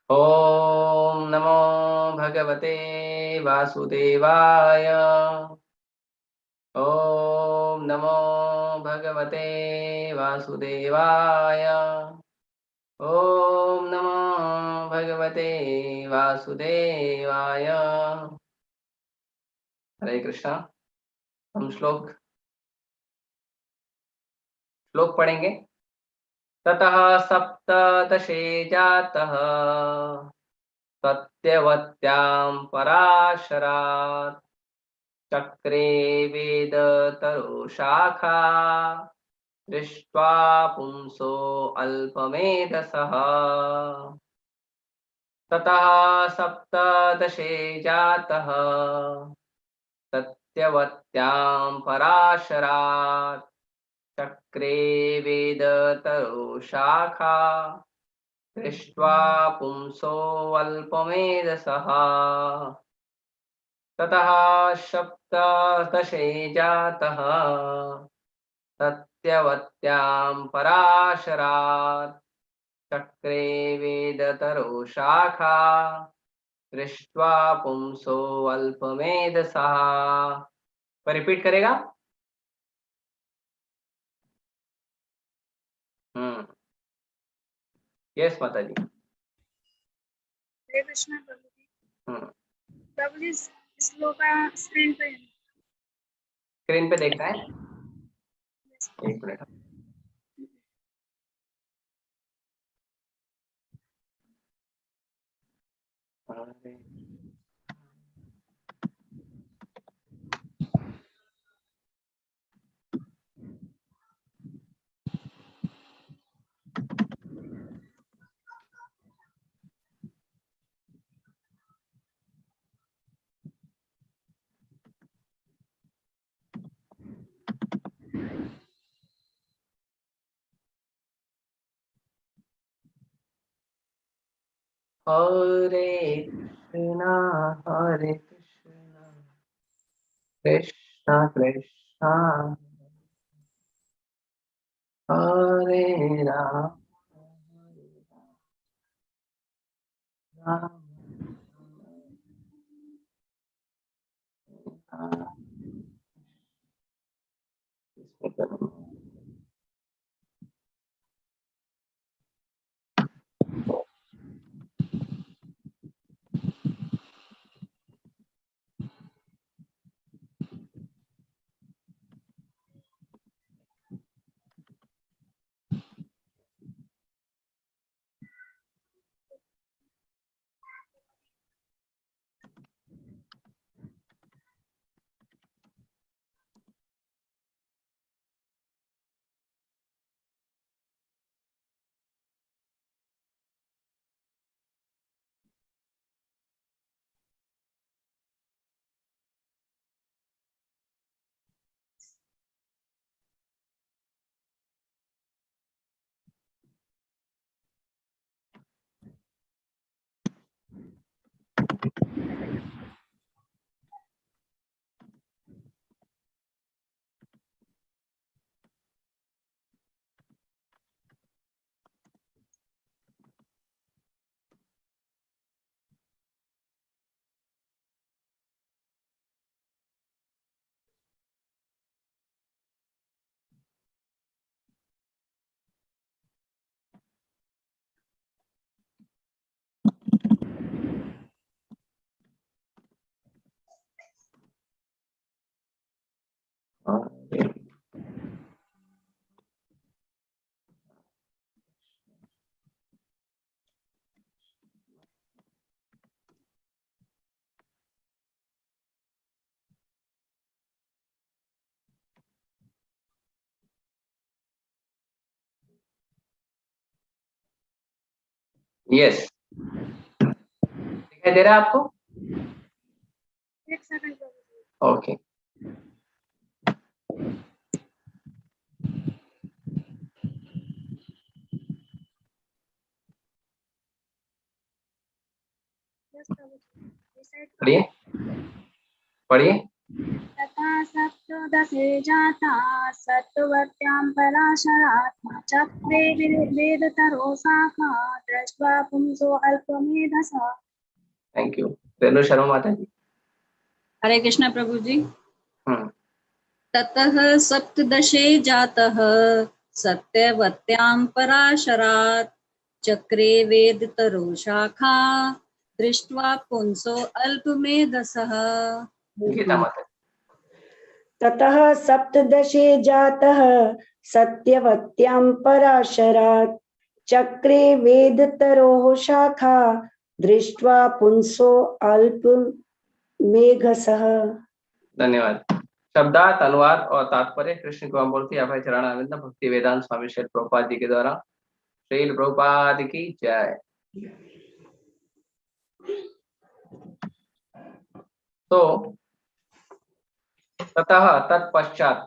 ओम नमो भगवते वासुदेवाय। ओम नमो भगवते वासुदेवाय। ओम नमो भगवते वासुदेवाय। हरे कृष्णा। हम श्लोक पढ़ेंगे। ततः सप्तदशे जातः सत्यवत्यां पराशरात् चक्रे वेदतरुशाखा दृष्ट्वा पुंसो अल्पमेधसः। ततः सप्तदशे जातः सत्यवत्यां पराशरात् चक्रे वेदतरुशाखा दृष्ट्वा पुंसो अल्पमेधसः। ततः सप्तदशे जातः सत्यवत्यां पराशरात् चक्रे वेदतरुशाखा दृष्ट्वा पुंसो अल्पमेधसः। पर रिपीट करेगा। यस माता जी। हरे कृष्णा प्रभु जी। प्रभु जी श्लोक स्क्रीन पे देखना है। एक मिनट। हरे कृष्णा कृष्णा कृष्णा हरे राम राम राम। यस, दिखाई दे रहा है आपको? एक सेकंड प्रभु जी। ओके। यस प्रभु जी। पढ़िए पढ़िए। तथा सप्त दशे जाता सत्वत्यां पराशरात्मा चक्रे वेदतरो शाखा दृष्ट्वा पुंसो अल्पमेधसा। Thank you. रेणु शर्मा माता जी। हरे कृष्णा प्रभु जी। ततः सप्तदशे जातः सत्यवत्यां पराशरात् चक्रे वेदतरो शाखा दृष्ट्वा पुंसो अल्पमेधसः। गीता माता। ततः सप्तदशे जातः सत्यवत्यां पराशरात् चक्रे वेदतरोः शाखा दृष्ट्वा पुंसो अल्पमेधसः। धन्यवाद। शब्दार्थ, अनुवाद और तात्पर्य कृष्ण को बोलती अभय चरणारविंद भक्ति वेदांत स्वामी श्री प्रभुपाद जी के द्वारा। श्रील प्रभुपाद की जय। तो ततः तत्पश्चात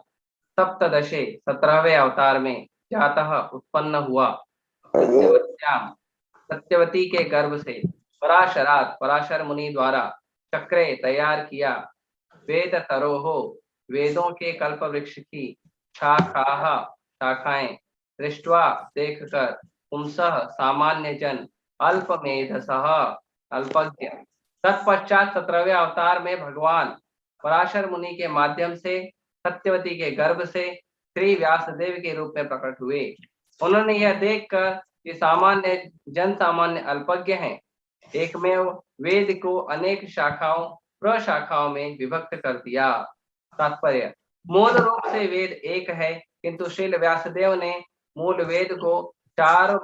सप्तदशे 17वें अवतार में जातः उत्पन्न हुआ सत्यवत्याम सत्यवती के गर्भ से पराशरात पराशर मुनि द्वारा चक्रे तैयार किया वेद तरोहो वेदों के कल्प वृक्ष की शाखाएं दृष्ट्वा देखकर पुंसः सामान्य जन अल्पमेधसः अल्पज्ञ। तत्पश्चात 17वें अवतार में भगवान पराशर मुनि के माध्यम से सत्यवती के गर्भ से श्री व्यासदेव के रूप में प्रकट हुए। उन्होंने यह देखकर कि सामान्य जन सामान्य अल्पज्ञ हैं, एकमेव वेद को अनेक शाखाओं प्रशाखाओं में विभक्त कर दिया। तात्पर्य, मूल रूप से वेद एक है, किंतु श्रील व्यासदेव ने मूल वेद को 4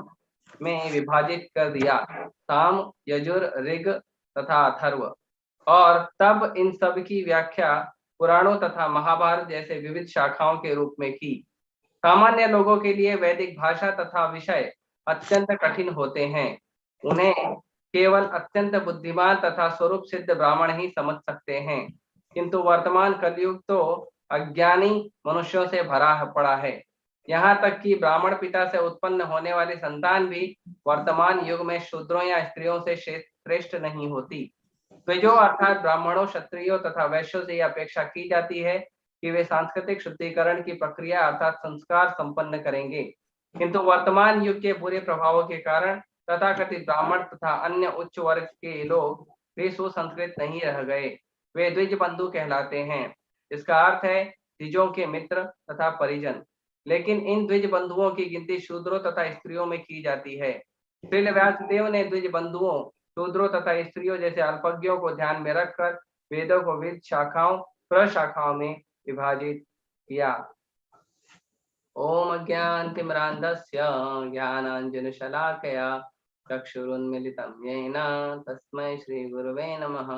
में विभाजित कर दिया, साम, यजुर, ऋग तथा अथर्व। और तब इन सब की व्याख्या पुराणों तथा महाभारत जैसे विविध शाखाओं के रूप में की। सामान्य लोगों के लिए वैदिक भाषा तथा विषय अत्यंत कठिन होते हैं, उन्हें केवल अत्यंत बुद्धिमान तथा स्वरूप सिद्ध ब्राह्मण ही समझ सकते हैं। किंतु वर्तमान कलयुग तो अज्ञानी मनुष्यों से भरा पड़ा है। यहाँ तक कि ब्राह्मण पिता से उत्पन्न होने वाली संतान भी वर्तमान युग में शूद्रों या स्त्रियों से श्रेष्ठ नहीं होती। द्विजों अर्थात ब्राह्मणों, क्षत्रियों तथा वैश्यों से यह अपेक्षा की जाती है कि वे सांस्कृतिक शुद्धिकरण की प्रक्रिया अर्थात संस्कार संपन्न करेंगे। किंतु वर्तमान युग के बुरे प्रभावों के कारण तथाकथित ब्राह्मण तथा अन्य उच्च वर्ग के लोग वे सुसंस्कृत नहीं रह गए, वे द्विज बंधु कहलाते हैं। इसका अर्थ है द्विजों के मित्र तथा परिजन। लेकिन इन द्विज बंधुओं की गिनती शूद्रों तथा स्त्रियों में की जाती है। श्रील व्यासदेव ने द्विज बंधुओं, शूद्रों तथा स्त्रियों जैसे अल्पज्ञों को ध्यान में रखकर वेदों को विविध शाखाओं प्रशाखाओं में विभाजित किया। ओम अज्ञानतिमिरान्धस्य ज्ञानाञ्जनशलाकया चक्षुरुन्मीलितं येन तस्मै श्रीगुरवे नमः।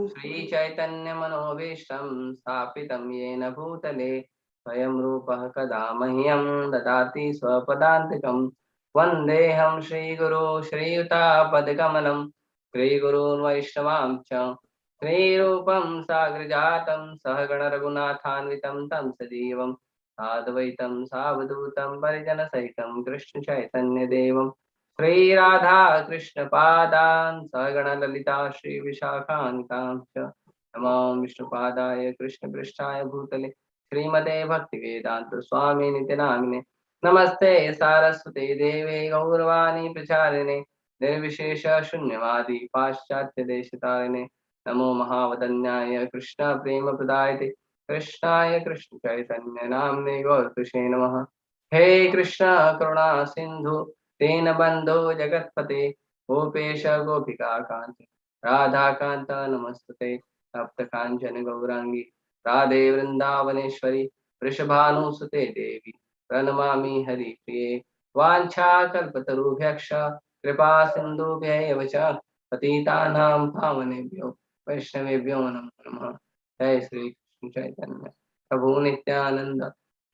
श्रीचैतन्यमनोभीष्टं स्थापितं येन भूतले स्वयं रूपः कदा मह्यं ददाति स्वपदान्तिकं। वन्देऽहं श्रीगुरो श्रीयुतापदकमलं श्रीगुरून् वैष्णवांश्च श्रीरूपं साग्रजातं सहगण रघुनाथान्वितं तं सजीवं साद्वैतं सावधूतं परिजनसहितं कृष्ण चैतन्य देवं श्रीराधा कृष्ण पादान् सहगण ललिता श्री विशाखान्वितांश्च नमो विष्णुपादाय कृष्ण पृष्ठाय भूतले श्रीमते भक्तिवेदांत स्वामी नित्यनामिने नमस्ते सारस्वते देवे गौरवाणी प्रचारिणे निर्विशेष शून्यवादी पाश्चात्य देशतारिणे नमो महावदन्याय कृष्ण प्रेम प्रदायते कृष्णाय कृष्ण चैतन्य नाम्ने गौरकृष्णे नमः। हे कृष्ण करुणा सिंधु दीन बंधो जगत्पते गोपेश गोपिका कांत राधा कांत नमस्तुते तप्त कांचन गौरांगी राधे वृंदावनेश्वरी वृषभानुसुते देवी प्रणमामि हरिप्रिये वाञ्छाकल्पतरुभ्यश्च कृपा सिन्धुभ्यैव च पतितानां पावनेभ्यो वैष्णवेभ्यो नमो नमः। जय श्री कृष्ण चैतन्य प्रभु नित्यानंद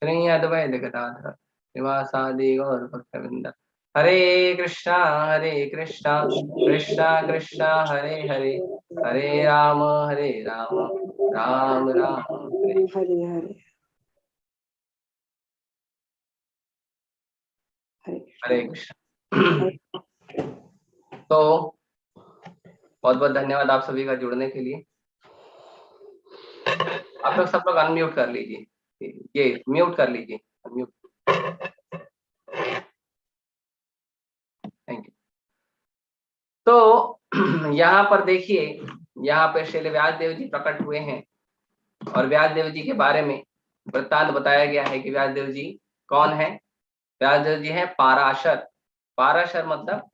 श्री अद्वैत गदाधर श्रीवासादि गौर भक्तवृंद। हरे कृष्णा कृष्णा कृष्णा हरे हरे हरे राम राम राम हरे हरे हरे हरे कृष्ण। तो बहुत बहुत धन्यवाद आप सभी का जुड़ने के लिए। अब आप लोग सब लोग अनम्यूट कर लीजिए, ये म्यूट कर लीजिए, अनम्यूट। Thank you. तो यहाँ पर देखिए, यहाँ पे श्री व्यास देव जी प्रकट हुए हैं और व्यास देव जी के बारे में वृत्तांत बताया गया है कि व्यास देव जी कौन है। व्यास देव जी है पाराशर। पाराशर मतलब,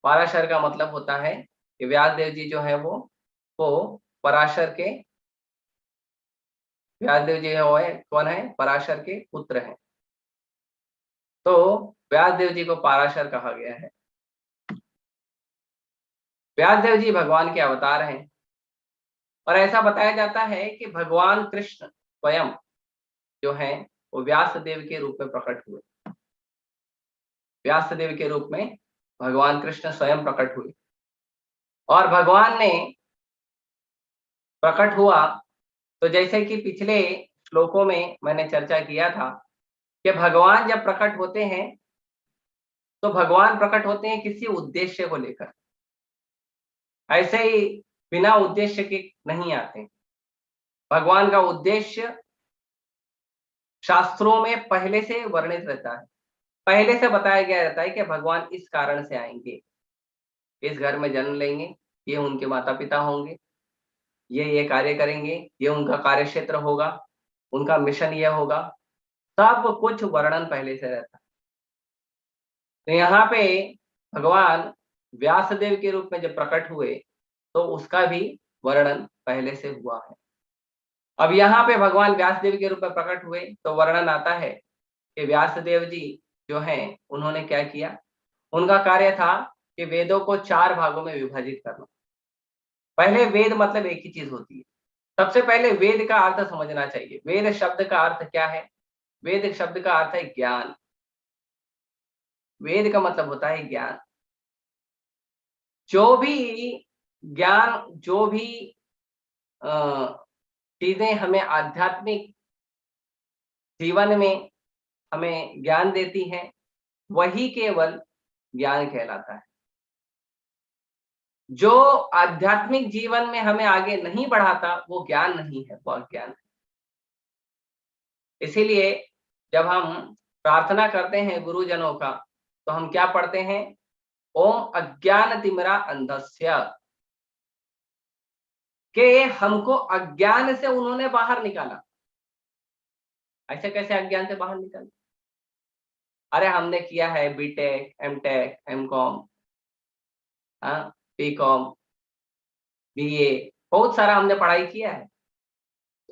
पाराशर का मतलब होता है कि व्यास देव जी जो है वो पराशर के, व्यास देव जी है वो है कौन है, पराशर के पुत्र हैं। तो व्यास देव जी को पाराशर कहा गया है। व्यास देव जी भगवान के अवतार हैं और ऐसा बताया जाता है कि भगवान कृष्ण स्वयं जो है वो व्यास देव के रूप में प्रकट हुए। व्यास देव के रूप में भगवान कृष्ण स्वयं प्रकट हुए और भगवान ने प्रकट हुआ तो जैसे कि पिछले श्लोकों में मैंने चर्चा किया था कि भगवान जब प्रकट होते हैं तो भगवान प्रकट होते हैं किसी उद्देश्य को लेकर, ऐसे ही बिना उद्देश्य के नहीं आते। भगवान का उद्देश्य शास्त्रों में पहले से वर्णित रहता है, पहले से बताया गया रहता है कि भगवान इस कारण से आएंगे, इस घर में जन्म लेंगे, ये उनके माता पिता होंगे, ये कार्य करेंगे, ये उनका कार्य क्षेत्र होगा, उनका मिशन ये होगा, सब कुछ वर्णन पहले से रहता है। तो यहाँ पे भगवान व्यासदेव के रूप में जब प्रकट हुए तो उसका भी वर्णन पहले से हुआ है। अब यहाँ पे भगवान व्यासदेव के रूप में प्रकट हुए तो वर्णन आता है कि व्यासदेव जी जो हैं उन्होंने क्या किया। उनका कार्य था कि वेदों को 4 भागों में विभाजित करना। पहले वेद मतलब एक ही चीज होती है। सबसे पहले वेद का अर्थ समझना चाहिए। वेद शब्द का अर्थ क्या है? वेद शब्द का अर्थ है ज्ञान। वेद का मतलब होता है ज्ञान। जो भी ज्ञान, जो भी चीजें हमें आध्यात्मिक जीवन में हमें ज्ञान देती हैं, वही केवल ज्ञान कहलाता है। जो आध्यात्मिक जीवन में हमें आगे नहीं बढ़ाता वो ज्ञान नहीं है, वो अज्ञान है। इसीलिए जब हम प्रार्थना करते हैं गुरुजनों का तो हम क्या पढ़ते हैं? ओम अज्ञान तिमिरा अंधस्य, कि हमको अज्ञान से उन्होंने बाहर निकाला। ऐसे कैसे अज्ञान से बाहर निकाला? अरे हमने किया है BTech, MTech, MCom, BCom, BA, बहुत सारा हमने पढ़ाई किया है।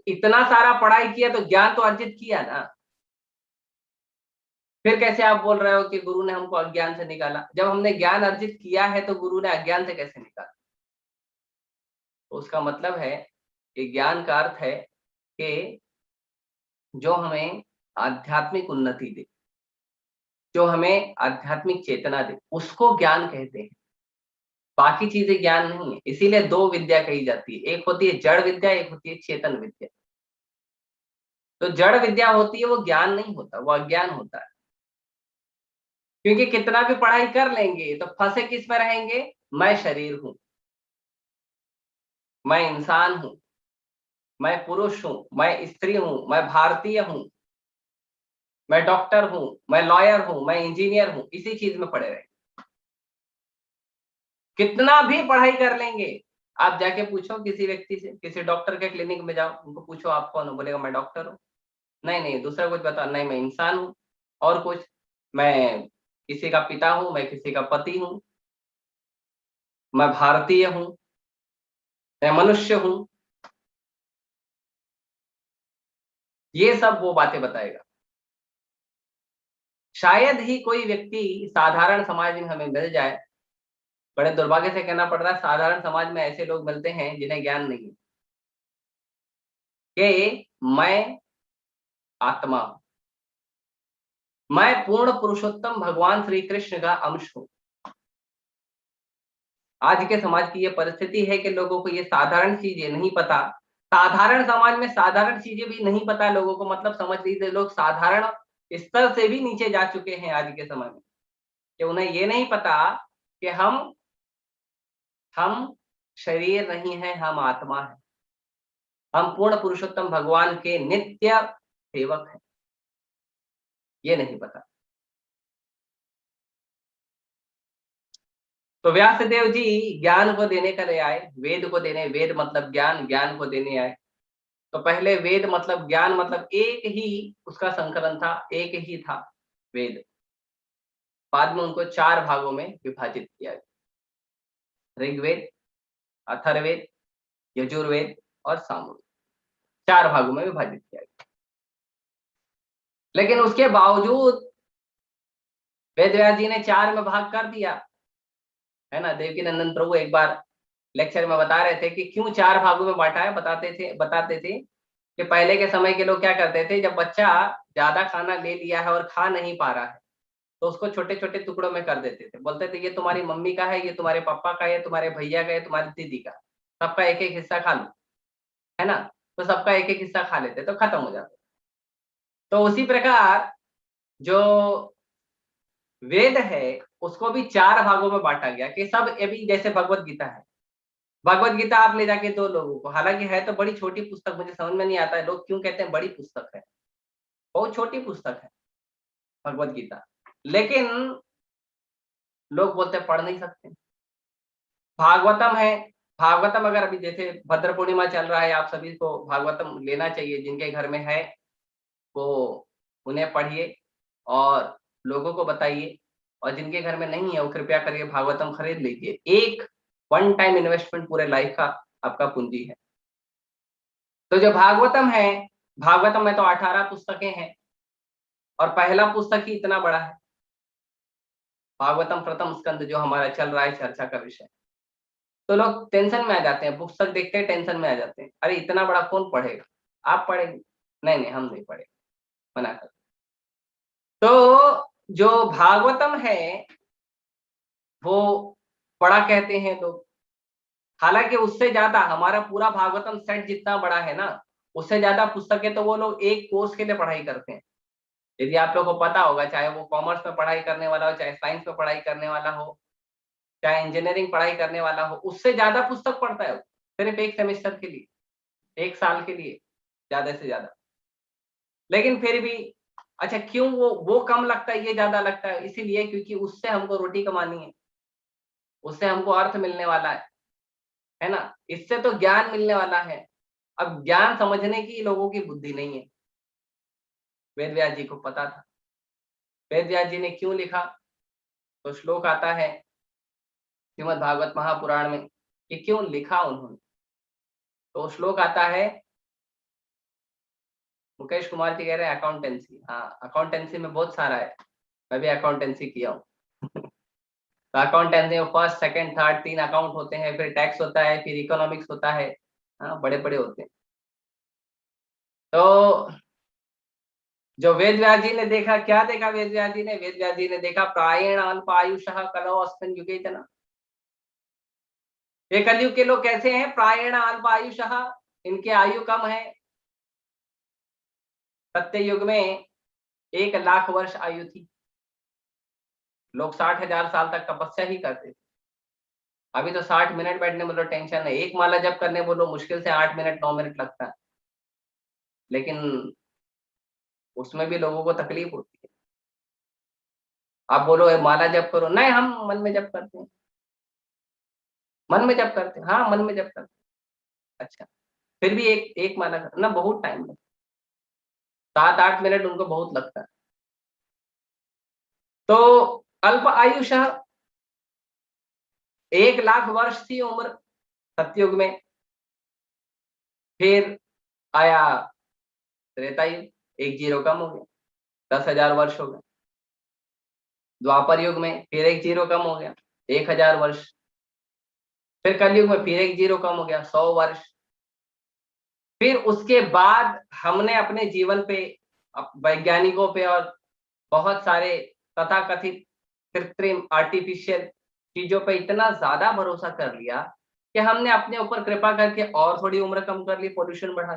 इतना सारा पढ़ाई किया तो ज्ञान तो अर्जित किया ना। फिर कैसे आप बोल रहे हो कि गुरु ने हमको अज्ञान से निकाला? जब हमने ज्ञान अर्जित किया है तो गुरु ने अज्ञान से कैसे निकाला? तो उसका मतलब है कि ज्ञान का अर्थ है कि जो हमें आध्यात्मिक उन्नति दे, जो हमें आध्यात्मिक चेतना दे, उसको ज्ञान कहते हैं। बाकी चीजें ज्ञान नहीं है। इसीलिए 2 विद्या कही जाती है, एक होती है जड़ विद्या, एक होती है चेतन विद्या। तो जड़ विद्या होती है वो ज्ञान नहीं होता, वो अज्ञान होता है। क्योंकि कितना भी पढ़ाई कर लेंगे तो फंसे किस में रहेंगे? मैं शरीर हूं, मैं इंसान हूं, मैं पुरुष हूं, मैं स्त्री हूं, मैं भारतीय हूं, मैं डॉक्टर हूं, मैं लॉयर हूं, मैं इंजीनियर हूं, इसी चीज में पड़े रहेंगे। कितना भी पढ़ाई कर लेंगे, आप जाके पूछो किसी व्यक्ति से, किसी डॉक्टर के क्लिनिक में जाओ, उनको पूछो आप कौन हो, बोलेगा मैं डॉक्टर हूँ। नहीं, दूसरा कुछ बता, नहीं मैं इंसान हूँ, और कुछ, मैं किसी का पिता हूँ, मैं किसी का पति हूँ, मैं भारतीय हूँ, मैं मनुष्य हूँ, ये सब वो बातें बताएगा। शायद ही कोई व्यक्ति साधारण समाज में हमें मिल जाए, बड़े दुर्भाग्य से कहना पड़ रहा है, साधारण समाज में ऐसे लोग मिलते हैं जिन्हें ज्ञान नहीं है कि मैं आत्मा हूं, मैं पूर्ण पुरुषोत्तम भगवान श्री कृष्ण का अंश हूं। आज के समाज की ये परिस्थिति है कि लोगों को ये साधारण चीजें नहीं पता। साधारण समाज में साधारण चीजें भी नहीं पता लोगों को, मतलब समझ लीजिए लोग साधारण स्तर से भी नीचे जा चुके हैं आज के समय में, कि उन्हें ये नहीं पता कि हम शरीर नहीं है, हम आत्मा है। हम पूर्ण पुरुषोत्तम भगवान के नित्य सेवक हैं, ये नहीं पता। तो व्यासदेव जी ज्ञान को देने के लिए आए, वेद को देने, वेद मतलब ज्ञान, ज्ञान को देने आए। तो पहले वेद मतलब ज्ञान मतलब एक ही उसका संकलन था, एक ही था वेद। बाद में उनको 4 भागों में विभाजित किया गया, ऋग्वेद, अथर्ववेद, यजुर्वेद और सामवेद, 4 भागों में विभाजित किया गया। लेकिन उसके बावजूद वेदव्यास जी ने 4 में भाग कर दिया, है ना। देवकीनंदन प्रभु एक बार लेक्चर में बता रहे थे कि क्यों 4 भागों में बांटा है। बताते थे कि पहले के समय के लोग क्या करते थे, जब बच्चा ज्यादा खाना ले लिया है और खा नहीं पा रहा है तो उसको छोटे छोटे टुकड़ों में कर देते थे। बोलते थे ये तुम्हारी मम्मी का है, ये तुम्हारे पापा का है, तुम्हारे भैया का है, तुम्हारी दीदी का, सबका एक एक हिस्सा खा लो, है ना। तो सबका एक एक हिस्सा खा लेते तो खत्म हो जाता। तो उसी प्रकार जो वेद है उसको भी 4 भागों में बांटा गया कि सब अभी जैसे भगवत गीता है। भगवत गीता आप ले जाके 2 लोगों को, हालांकि है तो बड़ी छोटी पुस्तक, मुझे समझ में नहीं आता है लोग क्यों कहते हैं बड़ी पुस्तक है, बहुत छोटी पुस्तक है भगवत गीता, लेकिन लोग बोलते हैं पढ़ नहीं सकते। भागवतम है, भागवतम अगर अभी जैसे भद्र पूर्णिमा चल रहा है, आप सभी को भागवतम लेना चाहिए, जिनके घर में है वो उन्हें पढ़िए और लोगों को बताइए, और जिनके घर में नहीं है वो कृपया करके भागवतम खरीद लीजिए। एक वन टाइम इन्वेस्टमेंट पूरे लाइफ का आपका पूंजी है। तो जो भागवतम है, भागवतम में तो 18 पुस्तकें हैं और पहला पुस्तक ही इतना बड़ा है, भागवतम प्रथम स्कंद, जो हमारा चल रहा है चर्चा का विषय। तो लोग टेंशन में आ जाते हैं, पुस्तक देखते हैं टेंशन में आ जाते हैं, अरे इतना बड़ा कौन पढ़ेगा, आप पढ़ेंगे? नहीं नहीं, हम नहीं पढ़ेंगे, मना कर। तो जो भागवतम है वो बड़ा कहते हैं लोग, हालांकि उससे ज्यादा हमारा पूरा भागवतम सेट जितना बड़ा है ना, उससे ज्यादा पुस्तकें तो वो लोग एक कोर्स के लिए पढ़ाई करते हैं। यदि आप लोगों को पता होगा, चाहे वो कॉमर्स में पढ़ाई करने वाला हो, चाहे साइंस में पढ़ाई करने वाला हो, चाहे इंजीनियरिंग पढ़ाई करने वाला हो, उससे ज्यादा पुस्तक पढ़ता है वो, सिर्फ एक सेमेस्टर के लिए, एक साल के लिए ज्यादा से ज्यादा। लेकिन फिर भी अच्छा, क्यों वो कम लगता है, ये ज्यादा लगता है? इसीलिए क्योंकि उससे हमको रोटी कमानी है, उससे हमको अर्थ मिलने वाला है ना, इससे तो ज्ञान मिलने वाला है। अब ज्ञान समझने की लोगों की बुद्धि नहीं है। वेद जी को पता था। वेद जी ने क्यों लिखा? तो श्लोक आता है श्रीमद् भागवत महापुराण में कि क्यों लिखा उन्होंने। तो श्लोक आता है, मुकेश कुमार जी कह रहे हैं अकाउंटेंसी। हाँ, अकाउंटेंसी में बहुत सारा है, मैं भी अकाउंटेंसी किया हूँ। तो अकाउंटेंसी में फर्स्ट सेकंड थर्ड 3 अकाउंट होते हैं, फिर टैक्स होता है, फिर इकोनॉमिक्स होता है, हाँ बड़े बड़े होते हैं। तो जो वेद जी ने देखा, क्या देखा वेद जी ने? वेद जी ने देखा प्रायण अल्प आयुषः कलौ अस्मिन् युगे जना। ये कलयुग के लोग कैसे हैं? प्रायण अल्प आयुषः, इनके आयु कम है। सत्य युग में 1 लाख वर्ष आयु थी, लोग 60,000 साल तक तपस्या ही करते थे। अभी तो 60 मिनट बैठने बोलो टेंशन है, एक माला जप करने बोलो मुश्किल से 8 मिनट 9 मिनट लगता है, लेकिन उसमें भी लोगों को तकलीफ होती है। आप बोलो माला जप करो, नहीं हम मन में जप करते हैं, मन में जप करते हैं, हाँ मन में जप करते हैं। अच्छा, फिर भी एक माला ना बहुत टाइम लगता है, 7-8 मिनट उनको बहुत लगता है। तो अल्प आयुषः, 1 लाख वर्ष थी उम्र सतयुग में। फिर आया त्रेता युग, 1 जीरो कम हो गया, 10,000 वर्ष हो गए। द्वापर युग में फिर 1 जीरो कम हो गया, 1,000 वर्ष। फिर कलयुग में फिर 1 जीरो कम हो गया, 100 वर्ष। फिर उसके बाद हमने अपने जीवन पे, वैज्ञानिकों पे और बहुत सारे तथाकथित कृत्रिम आर्टिफिशियल चीजों पे इतना ज्यादा भरोसा कर लिया कि हमने अपने ऊपर कृपा करके और थोड़ी उम्र कम कर ली, पोल्यूशन बढ़ा।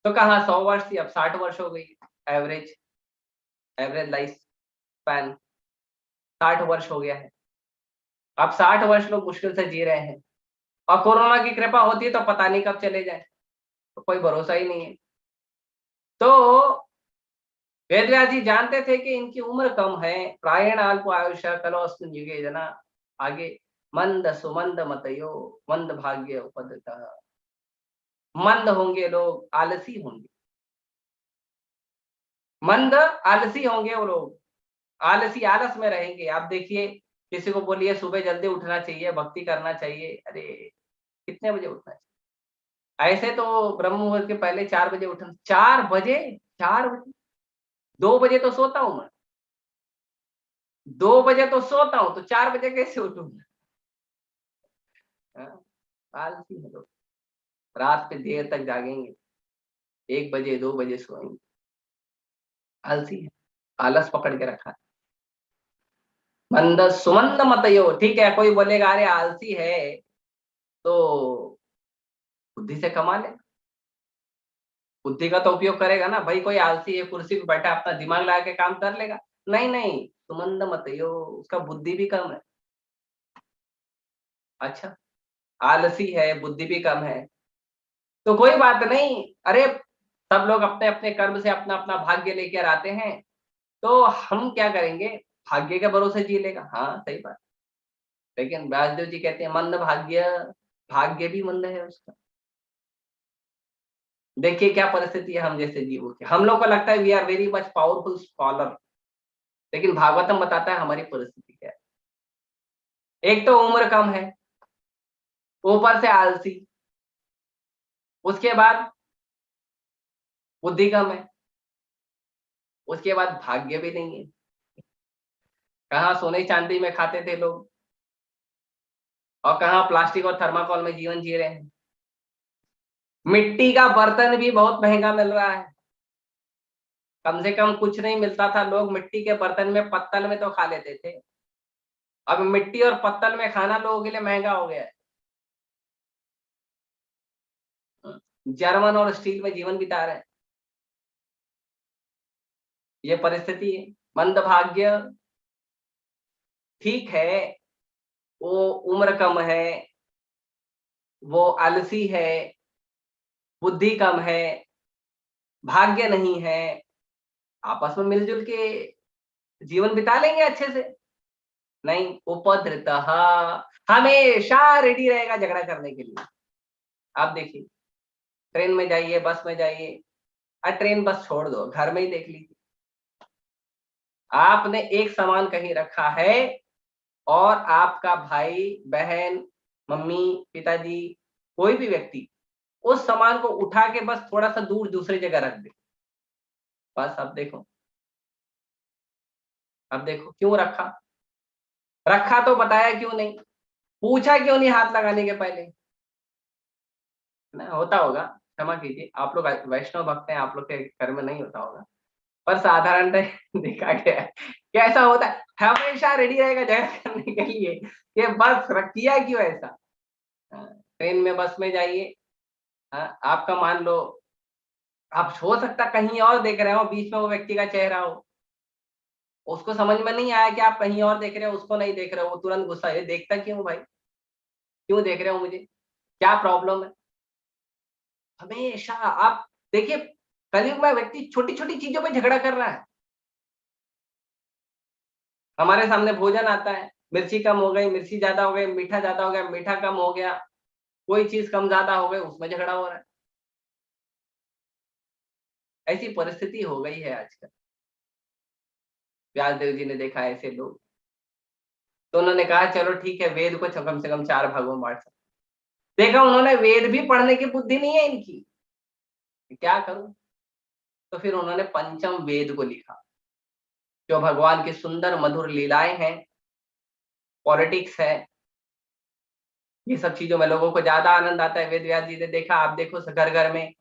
तो कहाँ 100 वर्ष थी, अब 60 वर्ष हो गई। एवरेज लाइफ स्पैन 60 वर्ष हो गया है। अब 60 वर्ष लोग मुश्किल से जी रहे हैं, और कोरोना की कृपा होती है तो पता नहीं कब चले जाए। तो कोई भरोसा ही नहीं है। तो वेदव्यास जी जानते थे कि इनकी उम्र कम है, प्रायण अल्प आयुष्य कलोस्मिन् युगे जना, आगे मंद सुमंद मतयो मंद भाग्य उपदतः, मंद होंगे लोग, आलसी होंगे, मंद आलसी होंगे वो लोग, आलसी आलस में रहेंगे। आप देखिए किसी को बोलिए सुबह जल्दी उठना चाहिए, भक्ति करना चाहिए, अरे कितने बजे उठना चाहिए? ऐसे तो ब्रह्म मुहूर्त के पहले 4 बजे उठना, 4 बजे, 4 बजे, 2 बजे तो सोता हूं मैं, 2 बजे तो सोता हूं, तो 4 बजे कैसे उठूंगा? हाँ, आलसी है लोग, रात पे देर तक जागेंगे, 1 बजे 2 बजे सोएंगे, आलसी है, आलस पकड़ के रखा है। मंद सुमंद मतयो, ठीक है, कोई बोलेगा अरे आलसी है तो बुद्धि से कमा ले, बुद्धि का तो उपयोग करेगा ना भाई। कोई आलसी है कुर्सी पे बैठा अपना दिमाग लगा के काम कर लेगा, नहीं नहीं, सुमंद मतयो, उसका बुद्धि भी कम है। अच्छा, आलसी है, बुद्धि भी कम है, तो कोई बात नहीं, अरे सब लोग अपने अपने कर्म से अपना अपना भाग्य लेकर आते हैं, तो हम क्या करेंगे, भाग्य के भरोसे जी लेगा। हाँ सही बात, लेकिन व्यासदेव जी कहते हैं मंद भाग्य, भाग्य भी मंद है उसका। देखिए क्या परिस्थिति है हम जैसे जीवों की, हम लोग को लगता है we are very much powerful scholar, लेकिन भागवतम बताता है हमारी परिस्थिति क्या है। एक तो उम्र कम है, ऊपर से आलसी, उसके बाद बुद्धि कम है, उसके बाद भाग्य भी नहीं है। कहाँ सोने चांदी में खाते थे लोग, और कहाँ प्लास्टिक और थर्माकोल में जीवन जी रहे हैं। मिट्टी का बर्तन भी बहुत महंगा मिल रहा है, कम से कम कुछ नहीं मिलता था, लोग मिट्टी के बर्तन में पत्तल में तो खा लेते थे, अब मिट्टी और पत्तल में खाना लोगों के लिए महंगा हो गया है। जर्मन और स्टील में जीवन बिता रहे हैं, ये परिस्थिति है। मंदभाग्य, ठीक है, वो उम्र कम है, वो आलसी है, बुद्धि कम है, भाग्य नहीं है, आपस में मिलजुल के जीवन बिता लेंगे अच्छे से, नहीं, उपद्रतः, हमेशा रेडी रहेगा झगड़ा करने के लिए। आप देखिए ट्रेन में जाइए, बस में जाइए, ट्रेन बस छोड़ दो, घर में ही देख लीजिए, आपने एक सामान कहीं रखा है और आपका भाई बहन मम्मी पिताजी कोई भी व्यक्ति उस सामान को उठा के बस थोड़ा सा दूर दूसरी जगह रख दे, बस अब देखो क्यों रखा, रखा तो बताया क्यों नहीं, पूछा क्यों नहीं हाथ लगाने के पहले, ना होता होगा, क्षमा कीजिए, आप लोग वैष्णव भक्त हैं, आप लोग के घर में नहीं होता होगा, पर साधारण देखा गया है कैसा होता है, हमेशा रेडी रहेगा झगड़ा करने के लिए, ये बस किया क्यों ऐसा। ट्रेन में बस में जाइए, आपका मान लो आप हो सकता कहीं और देख रहे हो, बीच में वो व्यक्ति का चेहरा हो, उसको समझ में नहीं आया कि आप कहीं और देख रहे हो, उसको नहीं देख रहे हो, वो तुरंत गुस्सा है, देखता क्यों भाई, क्यों देख रहे हो मुझे, क्या प्रॉब्लम है। हमेशा आप देखिए कलयुग में व्यक्ति छोटी छोटी चीजों पे झगड़ा कर रहा है। हमारे सामने भोजन आता है, मिर्ची कम हो गई, मिर्ची ज्यादा हो गई, मीठा ज्यादा हो गया, मीठा कम हो गया, कोई चीज कम ज्यादा हो गई, उसमें झगड़ा हो रहा है। ऐसी परिस्थिति हो गई है आजकल। व्यासदेव जी ने देखा ऐसे लोग, तो उन्होंने कहा चलो ठीक है, वेद को कम से कम 4 भागों में बांट सकते। देखा उन्होंने वेद भी पढ़ने की बुद्धि नहीं है इनकी, क्या करूं, तो फिर उन्होंने पंचम वेद को लिखा, जो भगवान की सुंदर मधुर लीलाएं हैं, पॉलिटिक्स है, ये सब चीजों में लोगों को ज्यादा आनंद आता है। वेद व्यास जी ने देखा, आप देखो घर घर में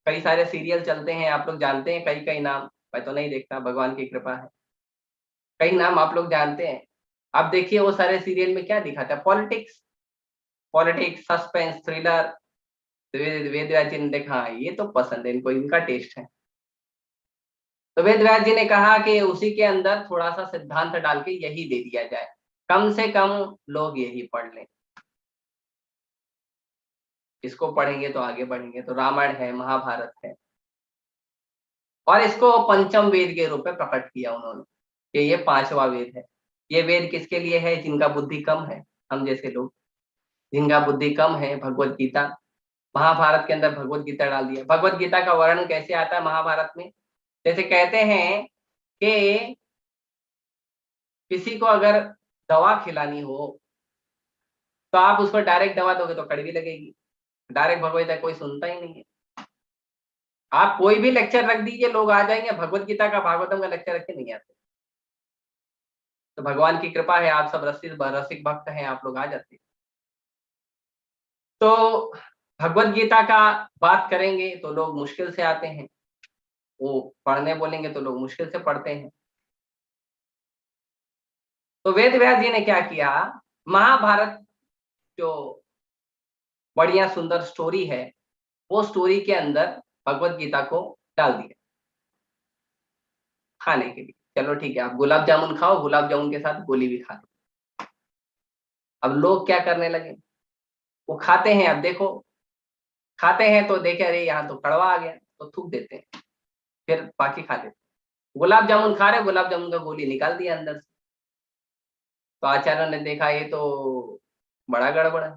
कई सारे सीरियल चलते हैं, आप लोग जानते हैं कई कई नाम, मैं तो नहीं देखता, भगवान की कृपा है, कई नाम आप लोग जानते हैं। आप देखिए वो सारे सीरियल में क्या दिखाता है, politics, politics, suspense, thriller. Ved Vyas जी ने देखा ये तो पसंद है इनको, इनका टेस्ट है, तो वेद व्यास जी ने कहा कि उसी के अंदर थोड़ा सा सिद्धांत डाल के यही दे दिया जाए, कम से कम लोग यही पढ़ लें। इसको पढ़ेंगे तो आगे बढ़ेंगे। तो रामायण है, महाभारत है, और इसको पंचम वेद के रूप में प्रकट किया उन्होंने कि ये पांचवा वेद है। ये वेद किसके लिए है? जिनका बुद्धि कम है, हम जैसे लोग जिनका बुद्धि कम है। भगवत गीता, महाभारत के अंदर भगवत गीता डाल दिया। भगवत गीता का वर्णन कैसे आता है महाभारत में? जैसे कहते हैं कि किसी को अगर दवा खिलानी हो तो आप उसको डायरेक्ट दवा दोगे तो कड़वी लगेगी। डायरेक्ट भगवत गीता कोई सुनता ही नहीं है। आप कोई भी लेक्चर रख दीजिए, लोग आ जाएंगे। भगवत गीता का, भागवतम का लेक्चर रख के नहीं आते। तो भगवान की कृपा है, आप सब रसिक भक्त हैं, आप लोग आ जाते हैं। तो भगवत गीता का बात करेंगे तो लोग मुश्किल से आते हैं, वो पढ़ने बोलेंगे तो लोग मुश्किल से पढ़ते हैं। तो वेद व्यास जी ने क्या किया, महाभारत जो बढ़िया सुंदर स्टोरी है, वो स्टोरी के अंदर भगवत गीता को डाल दिया खाने के लिए। चलो ठीक है, आप गुलाब जामुन खाओ, गुलाब जामुन के साथ गोली भी खा लो। अब लोग क्या करने लगे, वो खाते हैं। अब देखो, खाते हैं तो देखे अरे यहाँ तो कड़वा आ गया, तो थूक देते हैं, फिर बाकी खा लेते हैं। गुलाब जामुन खा रहे, गुलाब जामुन का गोली निकाल दिया अंदर से। तो आचार्यों ने देखा ये तो बड़ा गड़बड़ है,